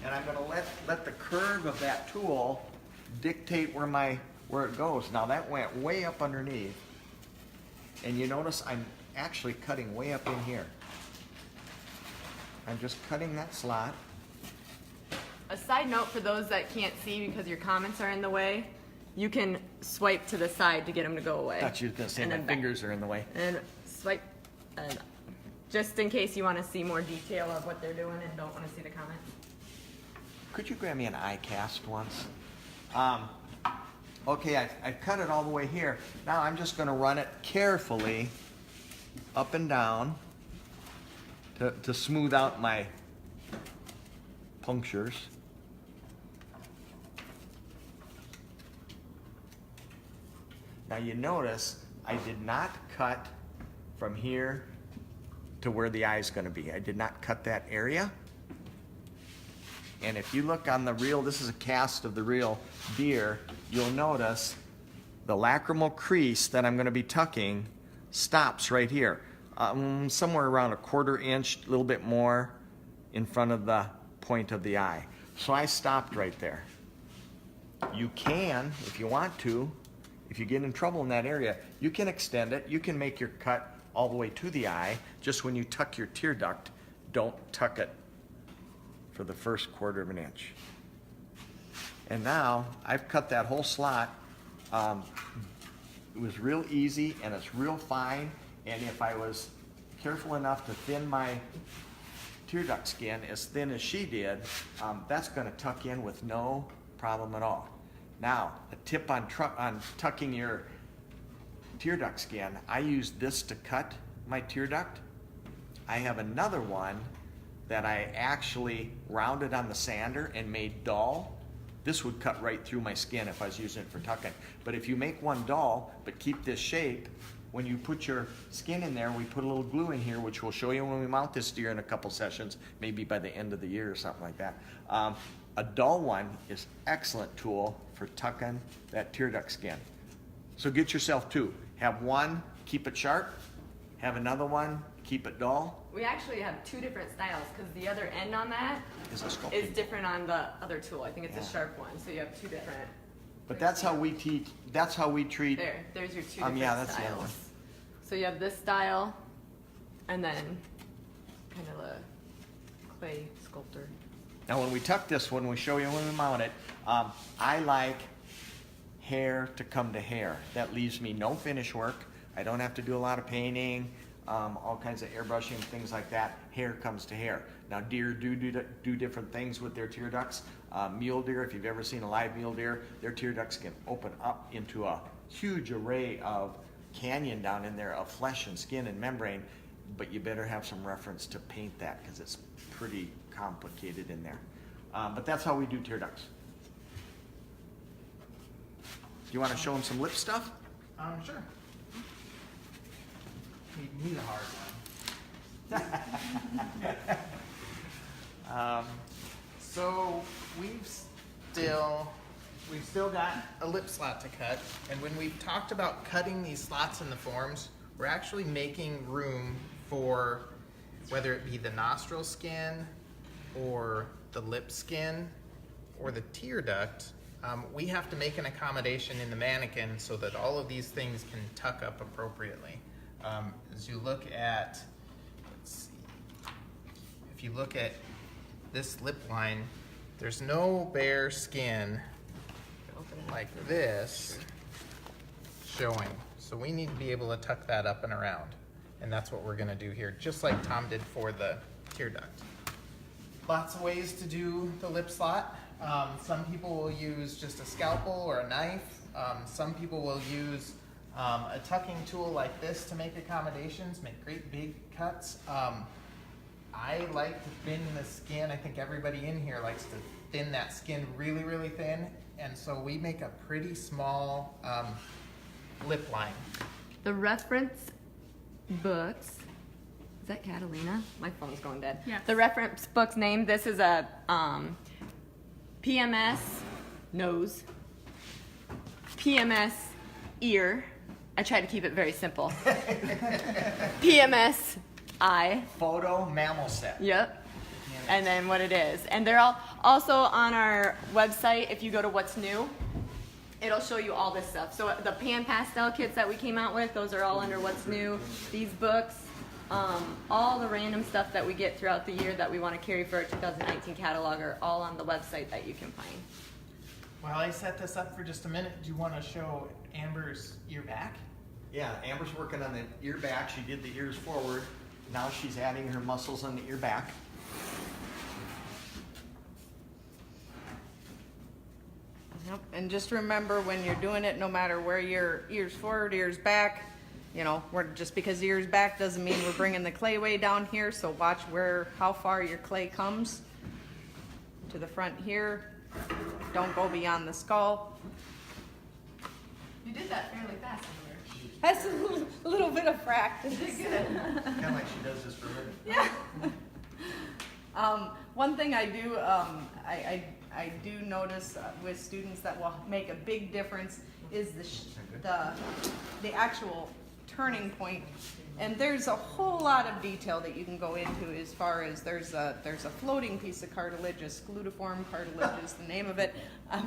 and I'm gonna let the curve of that tool dictate where it goes. Now that went way up underneath, and you notice I'm actually cutting way up in here. I'm just cutting that slot. A side note for those that can't see because your comments are in the way, you can swipe to the side to get them to go away. I thought you were gonna say And my then back. fingers are in the way. And swipe, and just in case you want to see more detail of what they're doing and don't want to see the comments. Could you grab me an eye cast once? Okay, I've cut it all the way here. Now I'm just gonna run it carefully up and down to smooth out my punctures. Now you notice I did not cut from here to where the eye is gonna be. I did not cut that area. And if you look on the reel, this is a cast of the real deer, you'll notice the lacrimal crease that I'm gonna be tucking stops right here, somewhere around a 1/4 inch, a little bit more in front of the point of the eye. So I stopped right there. You can, if you want to, if you get in trouble in that area, you can extend it. You can make your cut all the way to the eye. Just when you tuck your tear duct, don't tuck it for the first 1/4 inch. And now I've cut that whole slot. It was real easy and it's real fine. And if I was careful enough to thin my tear duct skin as thin as she did, that's going to tuck in with no problem at all. Now, a tip on tucking your tear duct skin, I use this to cut my tear duct. I have another one that I actually rounded on the sander and made dull. This would cut right through my skin if I was using it for tucking. But if you make one dull, but keep this shape, when you put your skin in there, we put a little glue in here, which we'll show you when we mount this deer in a couple sessions, maybe by the end of the year or something like that. A dull one is excellent tool for tucking that tear duct skin. So get yourself two. Have one, keep it sharp. Have another one, keep it dull. We actually have 2 different styles because the other end on that Is a sculpting. is different on the other tool. I think it's Yeah. a sharp one, so you have 2 different. But that's how we teach. That's how we treat. There's your 2 different yeah, that's the other one. styles. So you have this style, and then kind of a clay sculptor. Now, when we tuck this, when we show you when we mount it, I like hair to come to hair. That leaves me no finish work. I don't have to do a lot of painting, all kinds of airbrushing, things like that. Hair comes to hair. Now, deer do different things with their tear ducts. Mule deer, if you've ever seen a live mule deer, their tear ducts can open up into a huge array of canyon down in there of flesh and skin and membrane, but you better have some reference to paint that because it's pretty complicated in there. But that's how we do tear ducts. Do you want to show them some lip stuff? Sure. Me the hard one. So we've still got a lip slot to cut, and when we've talked about cutting these slots in the forms, we're actually making room for whether it be the nostril skin or the lip skin or the tear duct. We have to make an accommodation in the mannequin so that all of these things can tuck up appropriately. As you look at, let's see, if you look at this lip line, there's no bare skin like this showing. So we need to be able to tuck that up and around. And that's what we're gonna do here, just like Tom did for the tear duct. Lots of ways to do the lip slot. Some people will use just a scalpel or a knife. Some people will use a tucking tool like this to make accommodations, make great big cuts. I like to thin the skin. I think everybody in here likes to thin that skin really, really thin. And so we make a pretty small lip line. The reference books, is that Catalina? My phone's going dead. Yes. The reference book's name, this is a PMS nose, PMS ear. I try to keep it very simple. PMS eye. Photo mammal set. Yep. And then what it is. And they're all also on our website. If you go to what's new, it'll show you all this stuff. So the pan pastel kits that we came out with, those are all under what's new. These books, all the random stuff that we get throughout the year that we want to carry for our 2019 catalog are all on the website that you can find. While I set this up for just a minute, do you want to show Amber's ear back? Yeah, Amber's working on the ear back. She did the ears forward. Now she's adding her muscles on the ear back. Yep. And just remember when you're doing it, no matter where your ears forward, ears back, you know, just because the ears back doesn't mean we're bringing the clay way down here. So watch how far your clay comes to the front here. Don't go beyond the skull. You did that fairly fast, Amber. That's a little bit of practice. Kind of like she does this for a living. Yeah. One thing I do, I do notice with students that will make a big difference is the actual turning point. And there's a whole lot of detail that you can go into as far as there's a floating piece of cartilage, a sclutiform cartilage is the name of it.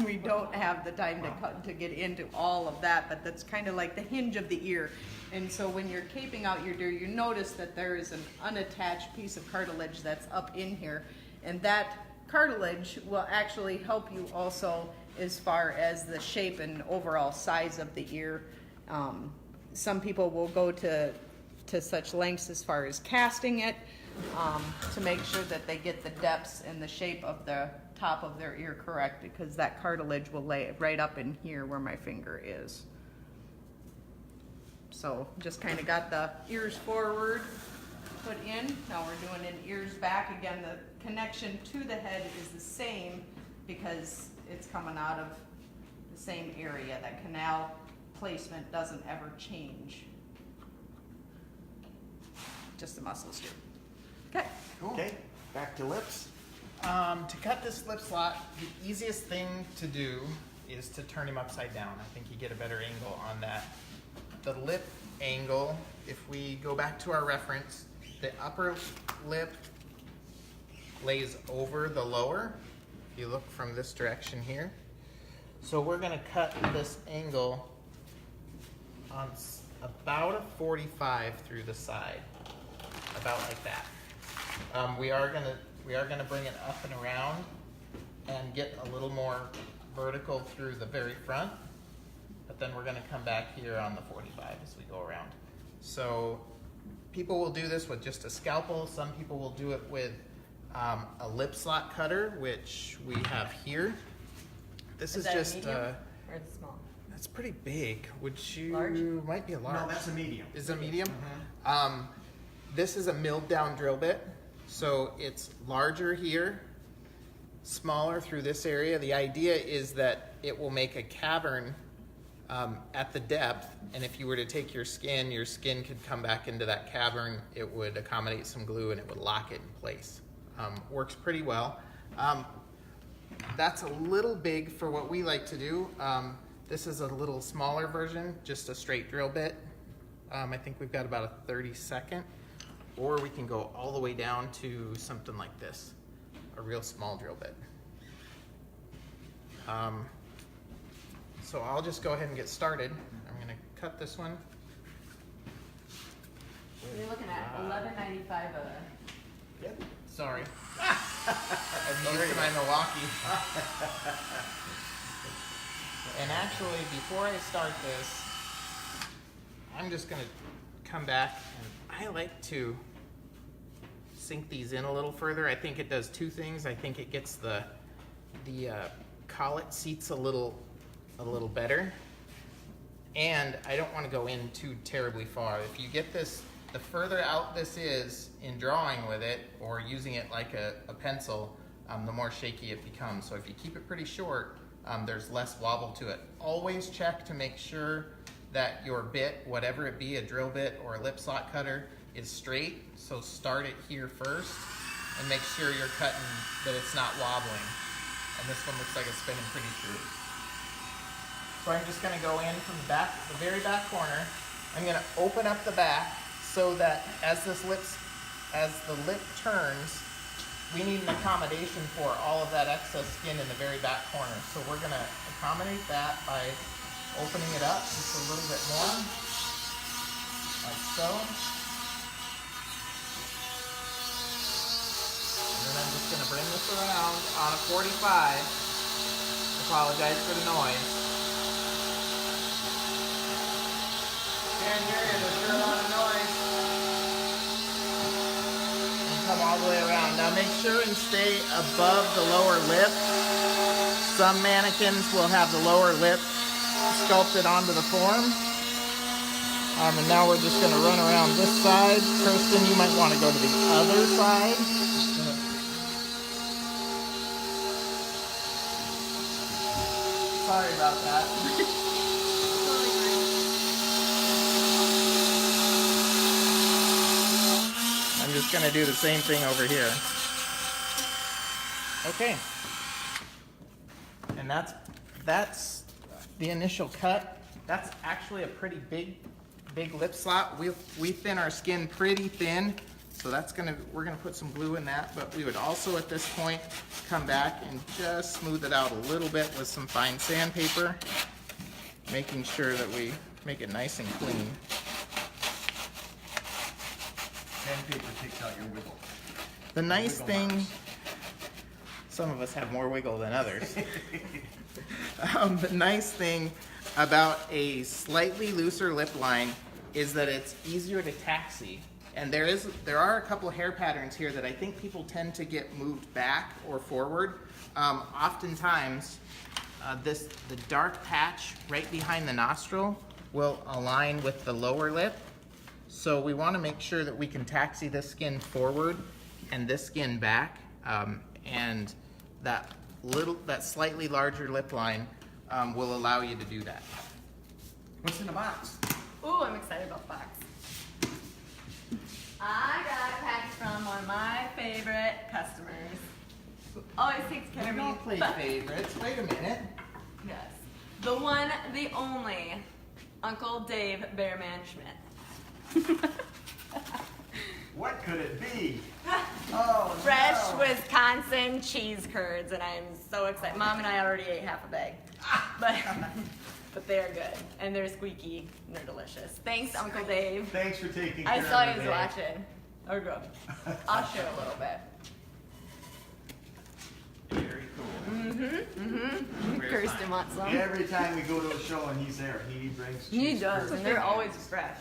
We don't have the time to get into all of that, but that's kind of like the hinge of the ear. And so when you're caping out your deer, you notice that there is an unattached piece of cartilage that's up in here. And that cartilage will actually help you also as far as the shape and overall size of the ear. Some people will go to such lengths as far as casting it to make sure that they get the depths and the shape of the top of their ear correct, because that cartilage will lay right up in here where my finger is. So just kind of got the ears forward put in. Now we're doing an ears back. Again, the connection to the head is the same because it's coming out of the same area. That canal placement doesn't ever change. Just the muscles do. Okay. Cool. Okay, back to lips. To cut this lip slot, the easiest thing to do is to turn him upside down. I think you get a better angle on that. The lip angle, if we go back to our reference, the upper lip lays over the lower. If you look from this direction here. So we're gonna cut this angle on about a 45 through the side, about like that. We are gonna bring it up and around and get a little more vertical through the very front, but then we're gonna come back here on the 45 as we go around. So people will do this with just a scalpel. Some people will do it with a lip slot cutter, which we have here. This is that just medium or it's small? that's pretty big. Would you Large? might be a large. No, that's a medium. Is it a medium? Mhm. This is a milled down drill bit, so it's larger here, smaller through this area. The idea is that it will make a cavern at the depth, and if you were to take your skin could come back into that cavern. It would accommodate some glue and it would lock it in place. Works pretty well. That's a little big for what we like to do. This is a little smaller version, just a straight drill bit. I think we've got about a 32nd, or we can go all the way down to something like this, a real small drill bit. So I'll just go ahead and get started. I'm gonna cut this one. You're looking at $11.95 a. Yep. Sorry. I'm used to my Milwaukee. And actually, before I start this, I'm just gonna come back, and I like to sink these in a little further. I think it does two things. I think it gets the collet seats a little better, and I don't want to go in too terribly far. If you get this, the further out this is in drawing with it or using it like a pencil, the more shaky it becomes. So if you keep it pretty short, there's less wobble to it. Always check to make sure that your bit, whatever it be, a drill bit or a lip slot cutter, is straight. So start it here first and make sure you're cutting that it's not wobbling. And this one looks like it's spinning pretty true. So I'm just gonna go in from the back, the very back corner. I'm gonna open up the back so that as the lip turns, we need an accommodation for all of that excess skin in the very back corner. So we're gonna accommodate that by opening it up just a little bit more, like so. And then I'm just gonna bring this around on a 45. Apologize for the noise. Can't hear you, there's sure a lot of noise. And come all the way around. Now make sure and stay above the lower lip. Some mannequins will have the lower lip sculpted onto the form. And now we're just going to run around this side. Kirsten, you might want to go to the other side. Sorry about that. I'm just going to do the same thing over here. Okay. And that's the initial cut. That's actually a pretty big big lip slot. We thin our skin pretty thin, so we're gonna put some glue in that, but we would also at this point come back and just smooth it out a little bit with some fine sandpaper, making sure that we make it nice and clean. Sandpaper takes out your wiggle. The nice Wiggle thing, marks. some of us have more wiggle than others. The nice thing about a slightly looser lip line is that it's easier to taxi. And there are a couple hair patterns here that I think people tend to get moved back or forward. Oftentimes, the dark patch right behind the nostril will align with the lower lip. So we want to make sure that we can taxi this skin forward and this skin back, and that slightly larger lip line will allow you to do that. What's in the box? Ooh, I'm excited about the box. I got a package from one of my favorite customers who always takes care of me. Don't play favorites. Wait a minute. Yes. The one, the only, Uncle Dave Bearman Schmidt. What could it be? Oh, Fresh no. Wisconsin cheese curds, and I'm so excited. Mom and I already ate half a bag, but they're good, and they're squeaky, and they're delicious. Thanks, Uncle Dave. Thanks for taking care I of saw me, you was Dave. watching. Oh, good. I'll share a little bit. Very cool. Where's Kirsten mine? wants some. Every time we go to a show and he's there, he brings He cheese does, curds. and they're always fresh.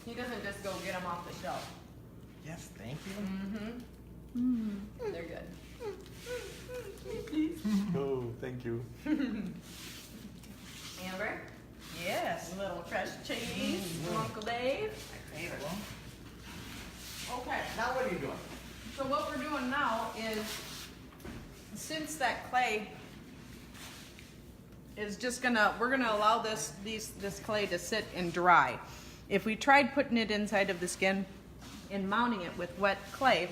He doesn't just go get them off the shelf. Yes, thank you. Mm-hmm. They're good. Oh, thank you. Amber, Yes. a little fresh cheese from Uncle Dave. My favorite. Okay. Now what are you doing? So what we're doing now is, since that clay is we're gonna allow this clay to sit and dry. If we tried putting it inside of the skin and mounting it with wet clay,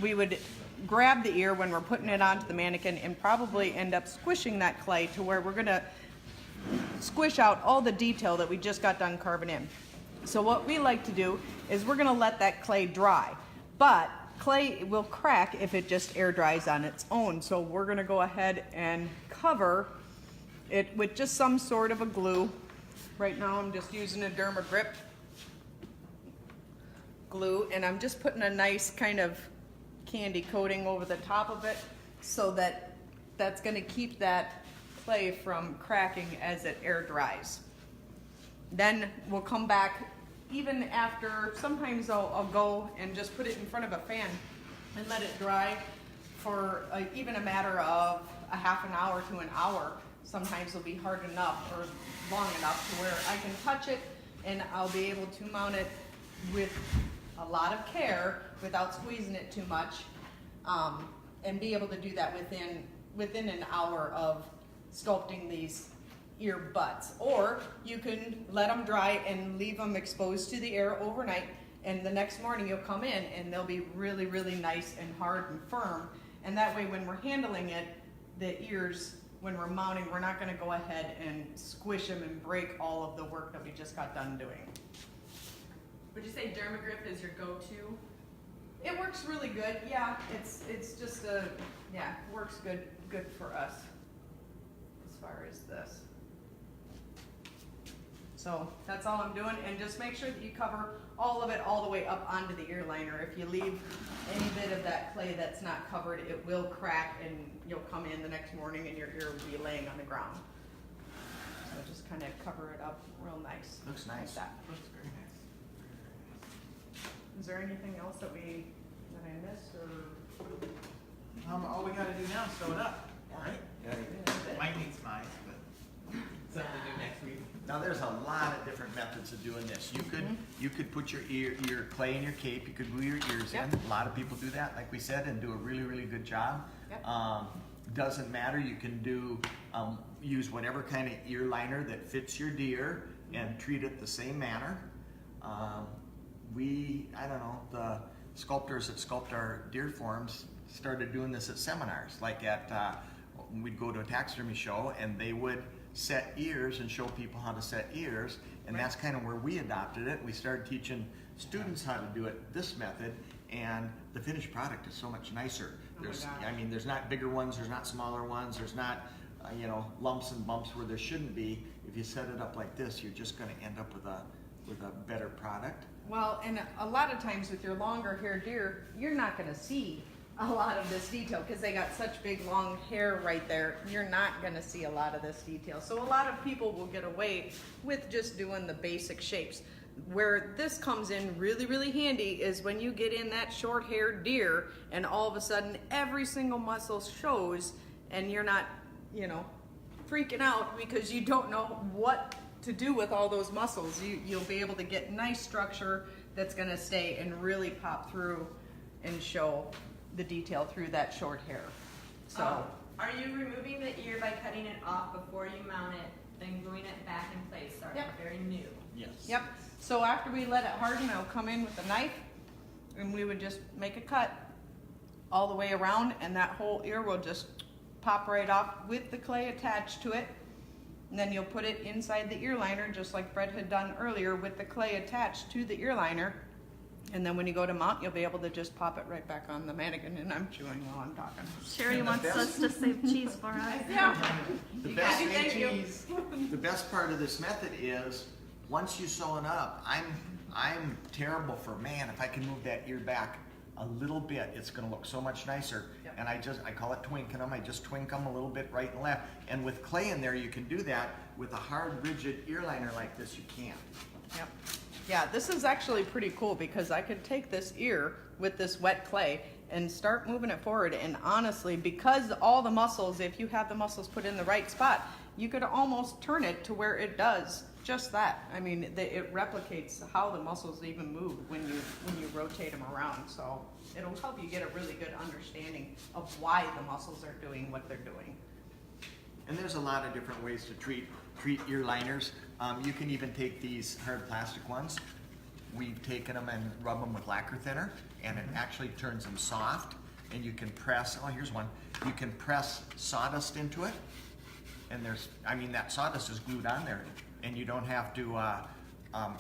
we would grab the ear when we're putting it onto the mannequin and probably end up squishing that clay to where we're gonna squish out all the detail that we just got done carving in. So what we like to do is we're gonna let that clay dry, but clay will crack if it just air dries on its own. So we're gonna go ahead and cover it with just some sort of a glue. Right now I'm just using a Derma Grip glue, and I'm just putting a nice kind of candy coating over the top of it so that that's gonna keep that clay from cracking as it air dries. Then we'll come back, even after, sometimes I'll go and just put it in front of a fan and let it dry for even a matter of a half an hour to an hour. Sometimes it'll be hard enough or long enough to where I can touch it and I'll be able to mount it with a lot of care without squeezing it too much, and be able to do that within an hour of sculpting these ear butts. Or you can let them dry and leave them exposed to the air overnight, and the next morning you'll come in and they'll be really, really nice and hard and firm. And that way when we're handling it, the ears, when we're mounting, we're not gonna go ahead and squish them and break all of the work that we just got done doing. Would you say Derma Grip is your go-to? It works really good, yeah. It's just works good for us as far as this. So that's all I'm doing, and just make sure that you cover all of it all the way up onto the ear liner. If you leave any bit of that clay that's not covered, it will crack and you'll come in the next morning and your ear will be laying on the ground. So just kind of cover it up real nice. Looks like nice. that. Looks very nice. Is there anything else that I missed, or? All we gotta do now is sew it up, right? Yeah. Might need some eyes, but something to do next week. Now there's a lot of different methods of doing this. You could put your clay in your cape. You could glue your ears Yep. in. A lot of people do that, like we said, and do a really, really good job. Yep. Doesn't matter. You can do use whatever kind of ear liner that fits your deer and treat it the same manner. I don't know, the sculptors that sculpt our deer forms started doing this at seminars, like at we'd go to a taxidermy show and they would set ears and show people how to set ears, and that's kind of where we adopted it. We started teaching students how to do it this method, and the finished product is so much nicer. There's, I mean, there's not bigger ones, there's not smaller ones, there's not you know, lumps and bumps where there shouldn't be. If you set it up like this, you're just going to end up with a better product. Well, and a lot of times with your longer haired deer, you're not going to see a lot of this detail because they got such big long hair right there. You're not going to see a lot of this detail. So a lot of people will get away with just doing the basic shapes. Where this comes in really, really handy is when you get in that short haired deer and all of a sudden every single muscle shows and you're not, you know, freaking out because you don't know what to do with all those muscles. You'll be able to get nice structure that's going to stay and really pop through and show the detail through that short hair. So, are you removing the ear by cutting it off before you mount it, then gluing it back in place? Sorry, Yep. very new. Yes. yep. So after we let it harden, I'll come in with a knife and we would just make a cut all the way around, and that whole ear will just pop right off with the clay attached to it. And then you'll put it inside the ear liner just like Fred had done earlier with the clay attached to the ear liner. And then when you go to mount, you'll be able to just pop it right back on the mannequin. And I'm chewing while I'm talking. Sherry And the wants best- us to save cheese for us. Yeah. The You best, got it, thank you. the best part of this method is once you sew it up, I'm terrible for, man, if I can move that ear back a little bit, it's going to look so much nicer. Yep. And I call it twinking them. I just twink them a little bit right and left. And with clay in there, you can do that. With a hard, rigid ear liner like this, you can't. Yep. Yeah, this is actually pretty cool because I could take this ear with this wet clay and start moving it forward. And honestly, because all the muscles, if you have the muscles put in the right spot, you could almost turn it to where it does just that. I mean, it replicates how the muscles even move when you rotate them around. So it'll help you get a really good understanding of why the muscles are doing what they're doing. And there's a lot of different ways to treat ear liners. You can even take these hard plastic ones. We've taken them and rub them with lacquer thinner, and it actually turns them soft. And you can press, oh, here's one. You can press sawdust into it, and that sawdust is glued on there, and you don't have to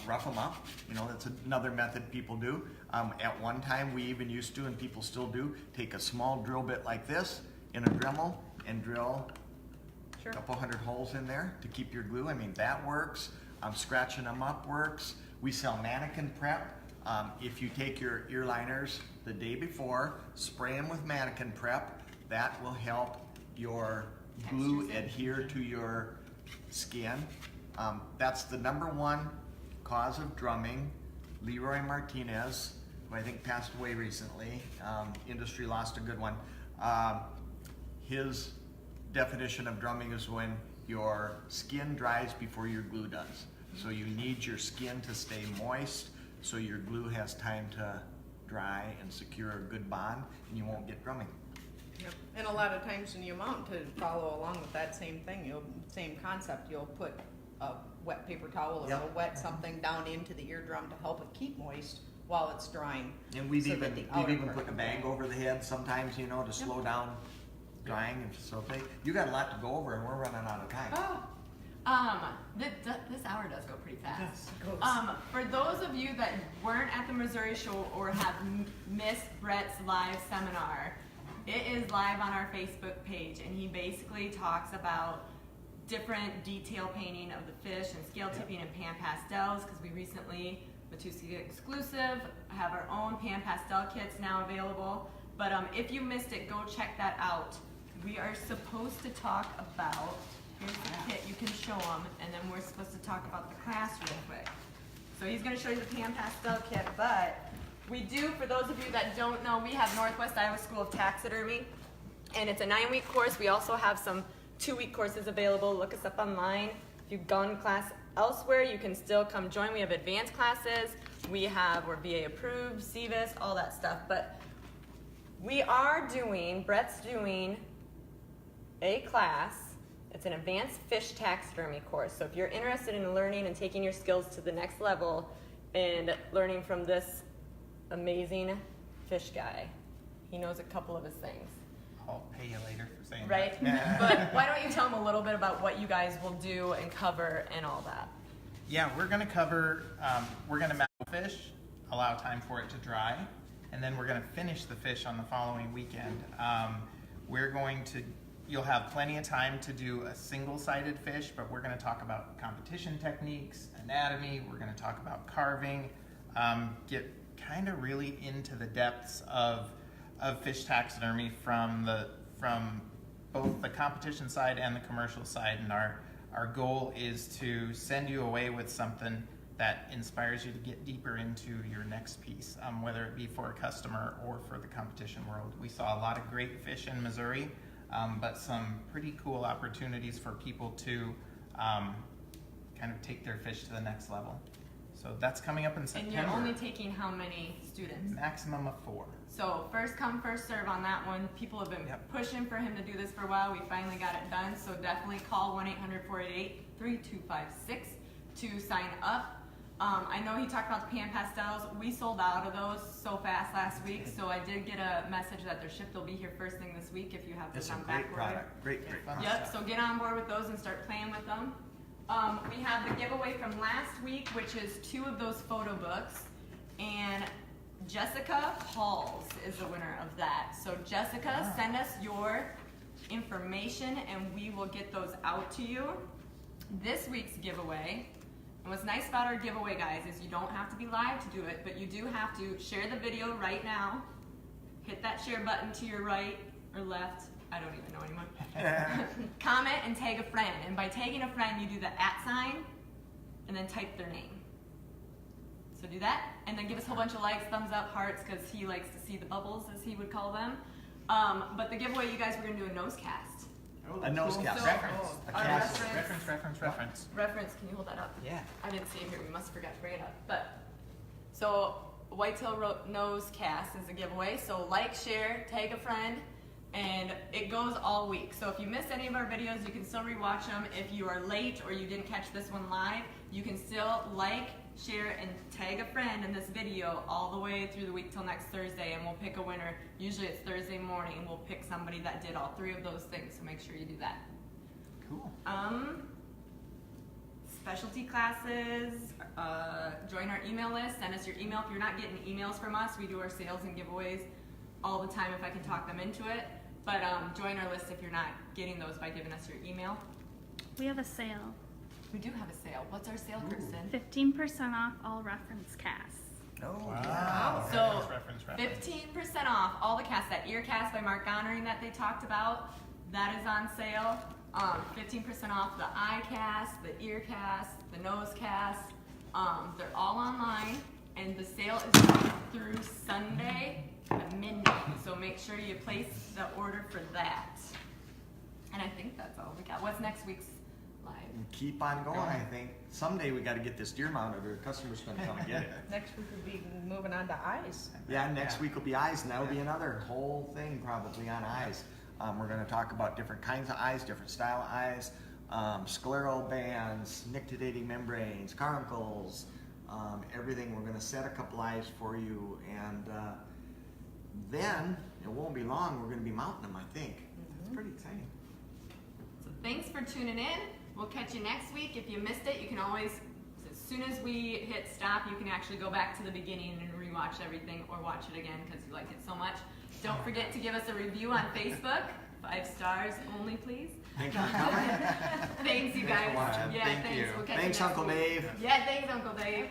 rough them up. You know, that's another method people do. At one time, we even used to, and people still do, take a small drill bit like this in a Dremel and drill Sure. a couple hundred holes in there to keep your glue. I mean, that works. Scratching them up works. We sell mannequin prep. If you take your ear liners the day before, spray them with mannequin prep, that will help your glue adhere to your skin. That's the #1 cause of drumming. Leroy Martinez, who I think passed away recently, industry lost a good one. His definition of drumming is when your skin dries before your glue does. So you need your skin to stay moist so your glue has time to dry and secure a good bond, and you won't get drumming. Yep. And a lot of times when you mount, to follow along with that same thing, same concept, you'll put a wet paper towel or Yep. a wet something down into the eardrum to help it keep moist while it's drying. And we've so that even the we've outer even part put a can bag dry. over the head sometimes, you know, to slow down drying and facilitate. You got a lot to go over, and we're running out of time. This hour does go pretty fast. Yes, it goes. For those of you that weren't at the Missouri show or have missed Brett's live seminar, it is live on our Facebook page, and he basically talks about different detail painting of the fish and scale tipping and pan pastels, because we recently, Matuska exclusive, have our own pan pastel kits now available. But if you missed it, go check that out. We are supposed to talk about, here's the kit, you can show them, and then we're supposed to talk about the class real quick. So he's going to show you the pan pastel kit, but we do, for those of you that don't know, we have Northwest Iowa School of Taxidermy, and it's a 9-week course. We also have some 2-week courses available. Look us up online. If you've gone to class elsewhere, you can still come join. We have advanced classes. We're VA approved, CVIS, all that stuff. But Brett's doing a class. It's an advanced fish taxidermy course. So if you're interested in learning and taking your skills to the next level and learning from this amazing fish guy, he knows a couple of his things. I'll pay you later for saying right? that. But why don't you tell them a little bit about what you guys will do and cover and all that? Yeah, we're going to cover, we're going to mount the fish, allow time for it to dry, and then we're going to finish the fish on the following weekend. We're going to, you'll have plenty of time to do a single-sided fish, but we're going to talk about competition techniques, anatomy, we're going to talk about carving, get kind of really into the depths of fish taxidermy from both the competition side and the commercial side, and our goal is to send you away with something that inspires you to get deeper into your next piece, whether it be for a customer or for the competition world. We saw a lot of great fish in Missouri, but some pretty cool opportunities for people to kind of take their fish to the next level. So that's coming up in September. And you're only taking how many students? Maximum of 4. So first come, first serve on that one. People have been pushing for him to do this for a while. We finally got it done. So definitely call 1-800-488-3256 to sign up. I know he talked about the pan pastels. We sold out of those so fast last week. So I did get a message that they're shipped. They'll be here first thing this week if you have It's this a on great back product. order. Great Yep. Yep, so get on board with those and start playing with them. We have the giveaway from last week, which is 2 of those photo books, and Jessica Halls is the winner of that. So Jessica, send us your information and we will get those out to you. This week's giveaway, and what's nice about our giveaway, guys, is you don't have to be live to do it, but you do have to share the video right now, hit that share button to your right or left, I don't even know anymore. Comment and tag a friend, and by tagging a friend you do the @ and then type their name. So do that, and then give us a whole bunch of likes, thumbs up, hearts, because he likes to see the bubbles, as he would call them. But the giveaway, you guys, we're going to do a nose cast. A nose cast. So, Reference. A our cast. Reference. Reference, can you hold that up? Yeah. I didn't see it here, we must have forgot to bring it up. But, so, Whitetail Nose Cast is a giveaway, so like, share, tag a friend, and it goes all week. So if you missed any of our videos, you can still rewatch them. If you are late or you didn't catch this one live, you can still like, share, and tag a friend in this video all the way through the week till next Thursday, and we'll pick a winner. Usually it's Thursday morning, and we'll pick somebody that did all 3 of those things, so make sure you do that. Cool. Specialty classes, join our email list, send us your email. If you're not getting emails from us, we do our sales and giveaways all the time if I can talk them into it. But join our list if you're not getting those by giving us your email. We have a sale. We do have a sale. What's our sale, Kristen? 15% off all reference casts. Oh, Wow. So Reference. 15% off all the casts. That ear cast by Mark Gonnering that they talked about, that is on sale. 15% off the eye cast, the ear cast, the nose cast. They're all online, and the sale is through Sunday at midnight. So make sure you place the order for that. And I think that's all we got. What's next week's live? keep on going, I think. Someday we gotta get this deer mounted or customers gonna come and get it. Next week we'll be moving on to eyes. Yeah, next week will be eyes, and that'll be another whole thing probably on eyes. We're gonna talk about different kinds of eyes, different style of eyes, scleral bands, nictitating membranes, caruncles, everything. We're gonna set a couple eyes for you, and then it won't be long. We're gonna be mounting them, I think. It's pretty exciting. So thanks for tuning in. We'll catch you next week. If you missed it, you can always, as soon as we hit stop, you can actually go back to the beginning and rewatch everything or watch it again because you like it so much. Don't forget to give us a review on Facebook. 5 stars only, please. Thank you for coming. Thanks, you guys. Thanks for watching. Yeah, Thank thanks. you. We'll catch Thanks, you next Uncle week. Dave. Yeah, thanks, Uncle Dave.